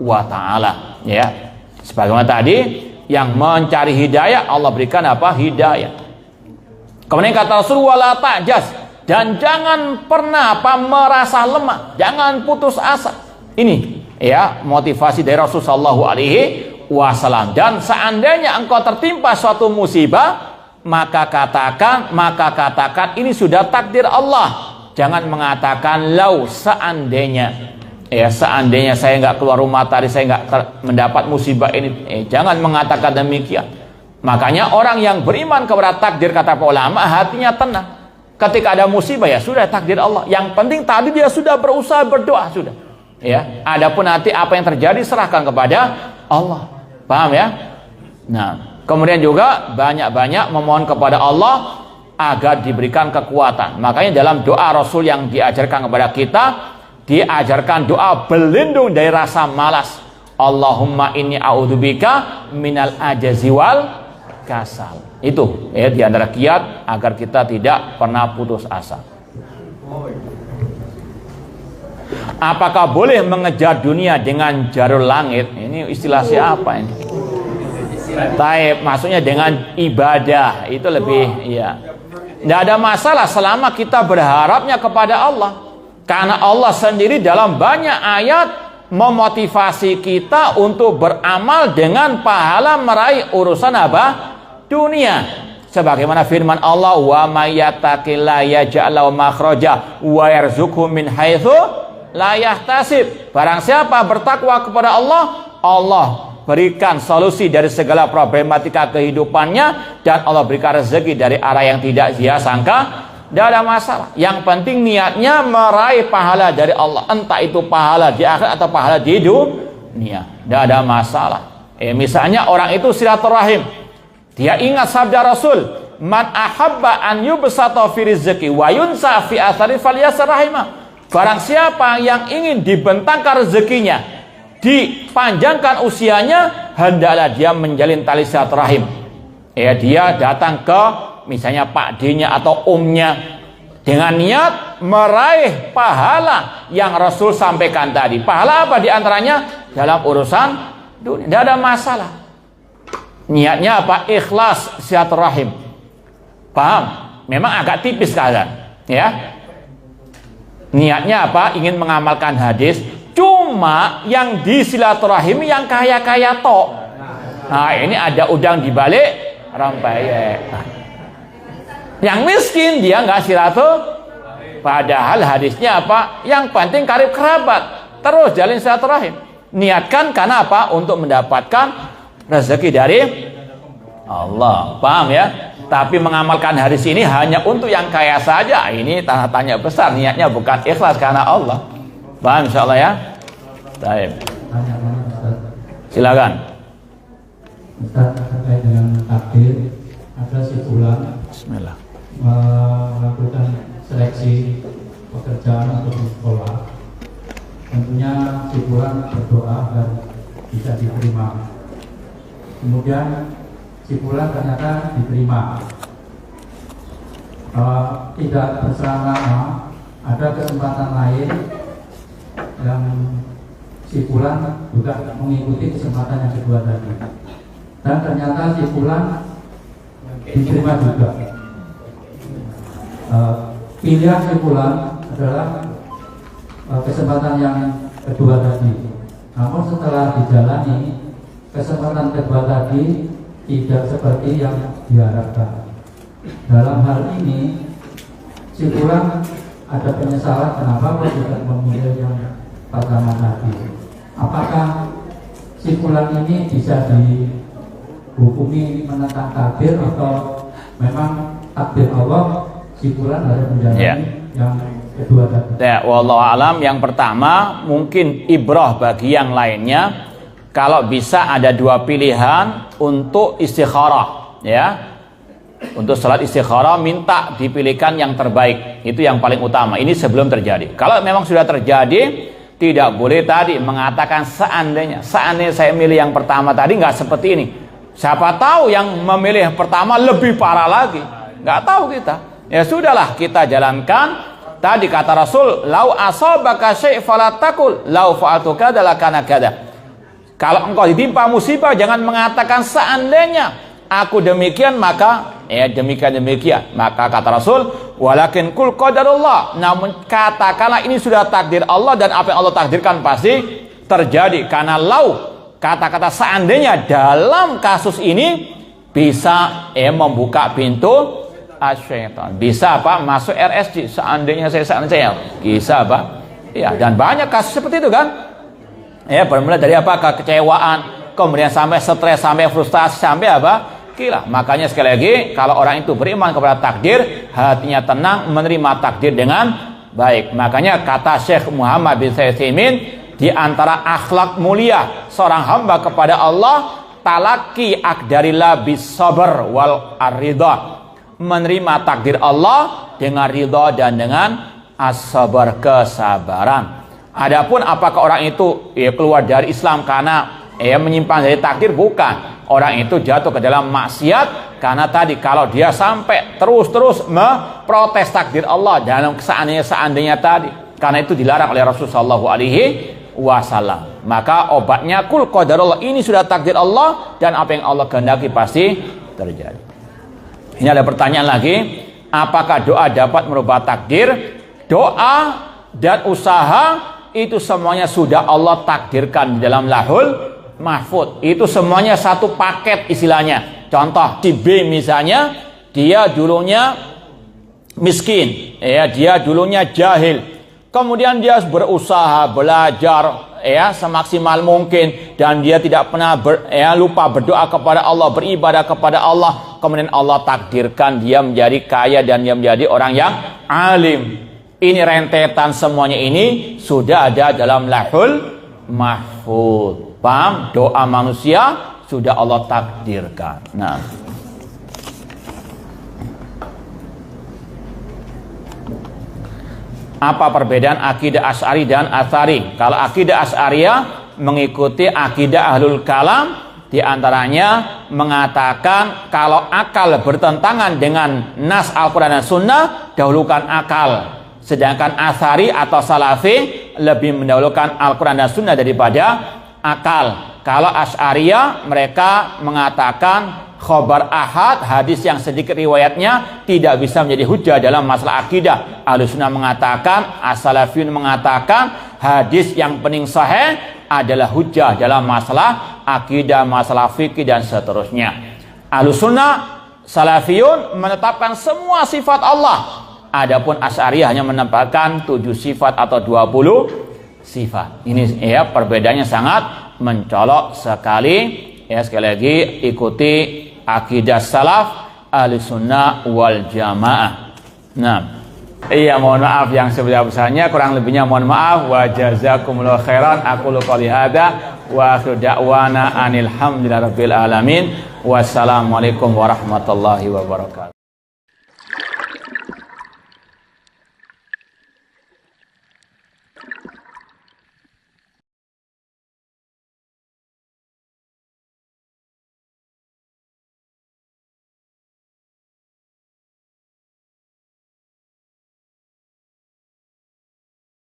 wa taala. Ya. Sebagaimana tadi, yang mencari hidayah Allah berikan apa? Hidayah. Kemudian kata Rasul, wala ta'jaz, dan jangan pernah apa merasa lemah, jangan putus asa. Ini ya motivasi dari Rasul sallallahu alaihi wasallam. Dan seandainya engkau tertimpa suatu musibah, maka katakan ini sudah takdir Allah. Jangan mengatakan lau, seandainya. Ya, seandainya saya nggak keluar rumah tadi, saya nggak mendapat musibah ini. Jangan mengatakan demikian. Makanya orang yang beriman kepada takdir, kata para ulama, hatinya tenang. Ketika ada musibah, ya sudah takdir Allah. Yang penting tadi dia sudah berusaha berdoa, sudah. Ya, adapun nanti apa yang terjadi serahkan kepada Allah. Paham ya? Nah, kemudian juga banyak-banyak memohon kepada Allah agar diberikan kekuatan. Makanya dalam doa Rasul yang diajarkan kepada kita, diajarkan doa berlindung dari rasa malas. Allahumma inni a'udzubika minal ajazi wal kasal. Itu ya di antara kiat agar kita tidak pernah putus asa. Apakah boleh mengejar dunia dengan jalur langit? Ini istilah siapa ini? Taib, maksudnya dengan ibadah itu lebih ya. Tidak ada masalah selama kita berharapnya kepada Allah. Karena Allah sendiri dalam banyak ayat memotivasi kita untuk beramal dengan pahala meraih urusan apa? Dunia. Sebagaimana firman Allah, wa may yattaqillaha yaj'al lahu makhraja wa yarzuqhu min haitsu la yahtasib. Barang siapa bertakwa kepada Allah, Allah berikan solusi dari segala problematika kehidupannya dan Allah berikan rezeki dari arah yang tidak dia sangka. Tidak ada masalah. Yang penting niatnya meraih pahala dari Allah, entah itu pahala di akhirat atau pahala di dunia. Tidak ada masalah. Misalnya orang itu silaturahim, dia ingat sabda Rasul, man ahabba an yubsata fi rizqi wa yunsa fi athari falyasir rahimah. Barang siapa yang ingin dibentangkan rezekinya, dipanjangkan usianya, hendaklah dia menjalin tali silaturahim. Dia datang ke misalnya Pak D-nya atau Om-nya dengan niat meraih pahala yang Rasul sampaikan tadi. Pahala apa diantaranya? Dalam urusan dunia. Tidak ada masalah. Niatnya apa? Ikhlas silaturahim. Paham? Memang agak tipis kalian, ya. Niatnya apa? Ingin mengamalkan hadis. Cuma yang di silaturahim yang kaya-kaya tok. Nah, ini ada udang di balik rempeyek. Yang miskin dia nggak silaturahim. Padahal hadisnya apa? Yang penting karib kerabat. Terus jalin silaturahim. Niatkan karena apa? Untuk mendapatkan rezeki dari Allah. Paham ya? Tapi mengamalkan hadis ini hanya untuk yang kaya saja. Ini tanda tanya besar. Niatnya bukan ikhlas karena Allah. Paham insyaallah ya? Baik. Silakan. Ustaz, terkait dengan takdir, ada simpulan Bismillah. Melakukan seleksi pekerjaan atau sekolah. Tentunya simpulan berdoa dan bisa diterima. Kemudian simpulan ternyata diterima. Tidak berselang lama, ada kesempatan lain yang simpulan juga mengikuti kesempatan yang kedua tadi. Dan ternyata simpulan diterima juga. Pilihan simpulan adalah kesempatan yang kedua tadi. Namun setelah dijalani, kesempatan kedua tadi tidak seperti yang diharapkan. Dalam hal ini, simpulan ada penyesalan kenapa kok tidak memilih yang pertama tadi. Apakah simpulan ini bisa menghukumi menentang takdir atau memang takdir Allah si fulan harus menjalani yang kedua tadi. Ya, wallahu alam. Yang pertama mungkin ibrah bagi yang lainnya. Kalau bisa ada dua pilihan untuk istikharah, ya. Untuk salat istikharah minta dipilihkan yang terbaik. Itu yang paling utama. Ini sebelum terjadi. Kalau memang sudah terjadi, tidak boleh tadi mengatakan seandainya saya milih yang pertama tadi nggak seperti ini. Siapa tahu yang memilih yang pertama lebih parah lagi. Nggak tahu kita. Ya sudahlah, kita jalankan. Tadi kata Rasul, lau asabaka syai' fala taqul lau fa'altu kadza lakana kadza. Kalau engkau ditimpa musibah, jangan mengatakan seandainya aku demikian maka demikian. Maka kata Rasul, walakin kul qadarullah. Namun katakanlah ini sudah takdir Allah dan apa yang Allah takdirkan pasti terjadi. Karena lau, kata-kata seandainya dalam kasus ini bisa membuka pintu asyaitan. Bisa apa? Masuk RSJ. Seandainya saya bisa apa? Ya, dan banyak kasus seperti itu kan? Ya, bermula dari apa? Kekecewaan, kemudian sampai stres, sampai frustasi, sampai apa? Gila. Makanya sekali lagi, kalau orang itu beriman kepada takdir, hatinya tenang, menerima takdir dengan baik. Makanya kata Syekh Muhammad bin Utsaimin, di antara akhlak mulia seorang hamba kepada Allah, talaki akdarillah bis sabr wal ar-ridha. Menerima takdir Allah dengan ridha dan dengan as-sabar, kesabaran. Adapun apakah orang itu keluar dari Islam karena menyimpang dari takdir? Bukan. Orang itu jatuh ke dalam maksiat karena tadi kalau dia sampai terus memprotes takdir Allah dalam seandainya tadi. Karena itu dilarang oleh Rasulullah SAW. Maka obatnya kul qadarullah, ini sudah takdir Allah dan apa yang Allah kehendaki pasti terjadi. Ini ada pertanyaan lagi, apakah doa dapat merubah takdir? Doa dan usaha itu semuanya sudah Allah takdirkan di dalam Lauhul Mahfuz. Itu semuanya satu paket istilahnya. Contoh, si B misalnya, dia dulunya miskin, dia dulunya jahil. Kemudian dia berusaha belajar semaksimal mungkin dan dia tidak pernah lupa berdoa kepada Allah, beribadah kepada Allah. Kemudian Allah takdirkan dia menjadi kaya dan dia menjadi orang yang alim. Ini rentetan semuanya ini sudah ada dalam Lauhul Mahfuz. Paham? Doa manusia sudah Allah takdirkan. Nah, apa perbedaan akidah Asy'ari dan Atsari? Kalau akidah Asy'ariyah mengikuti akidah Ahlul Kalam, di antaranya mengatakan kalau akal bertentangan dengan nas Al-Quran dan Sunnah, dahulukan akal. Sedangkan Atsari atau Salafi lebih mendahulukan Al-Quran dan Sunnah daripada akal. Kalau Asy'ariyah mereka mengatakan khobar ahad, hadis yang sedikit riwayatnya tidak bisa menjadi hujah dalam masalah akidah. Ahlussunnah mengatakan, as-salafiyun mengatakan hadis yang penting sahih adalah hujah dalam masalah akidah, masalah fikih dan seterusnya. Ahlussunnah, salafiyun menetapkan semua sifat Allah. Adapun Asy'ariyah hanya menempatkan 7 sifat atau 20 sifat. Ini perbedaannya sangat mencolok sekali. Sekali lagi ikuti akidah salaf Ahlussunnah wal Jamaah. Nah, mohon maaf yang sebesar-besarnya, kurang lebihnya mohon maaf. Wa jazakumullahu khairan. Aqulu qouli hadza wa akhiru da'wana anil hamdulillahi rabbil alamin. Wassalamualaikum warahmatullahi wabarakatuh.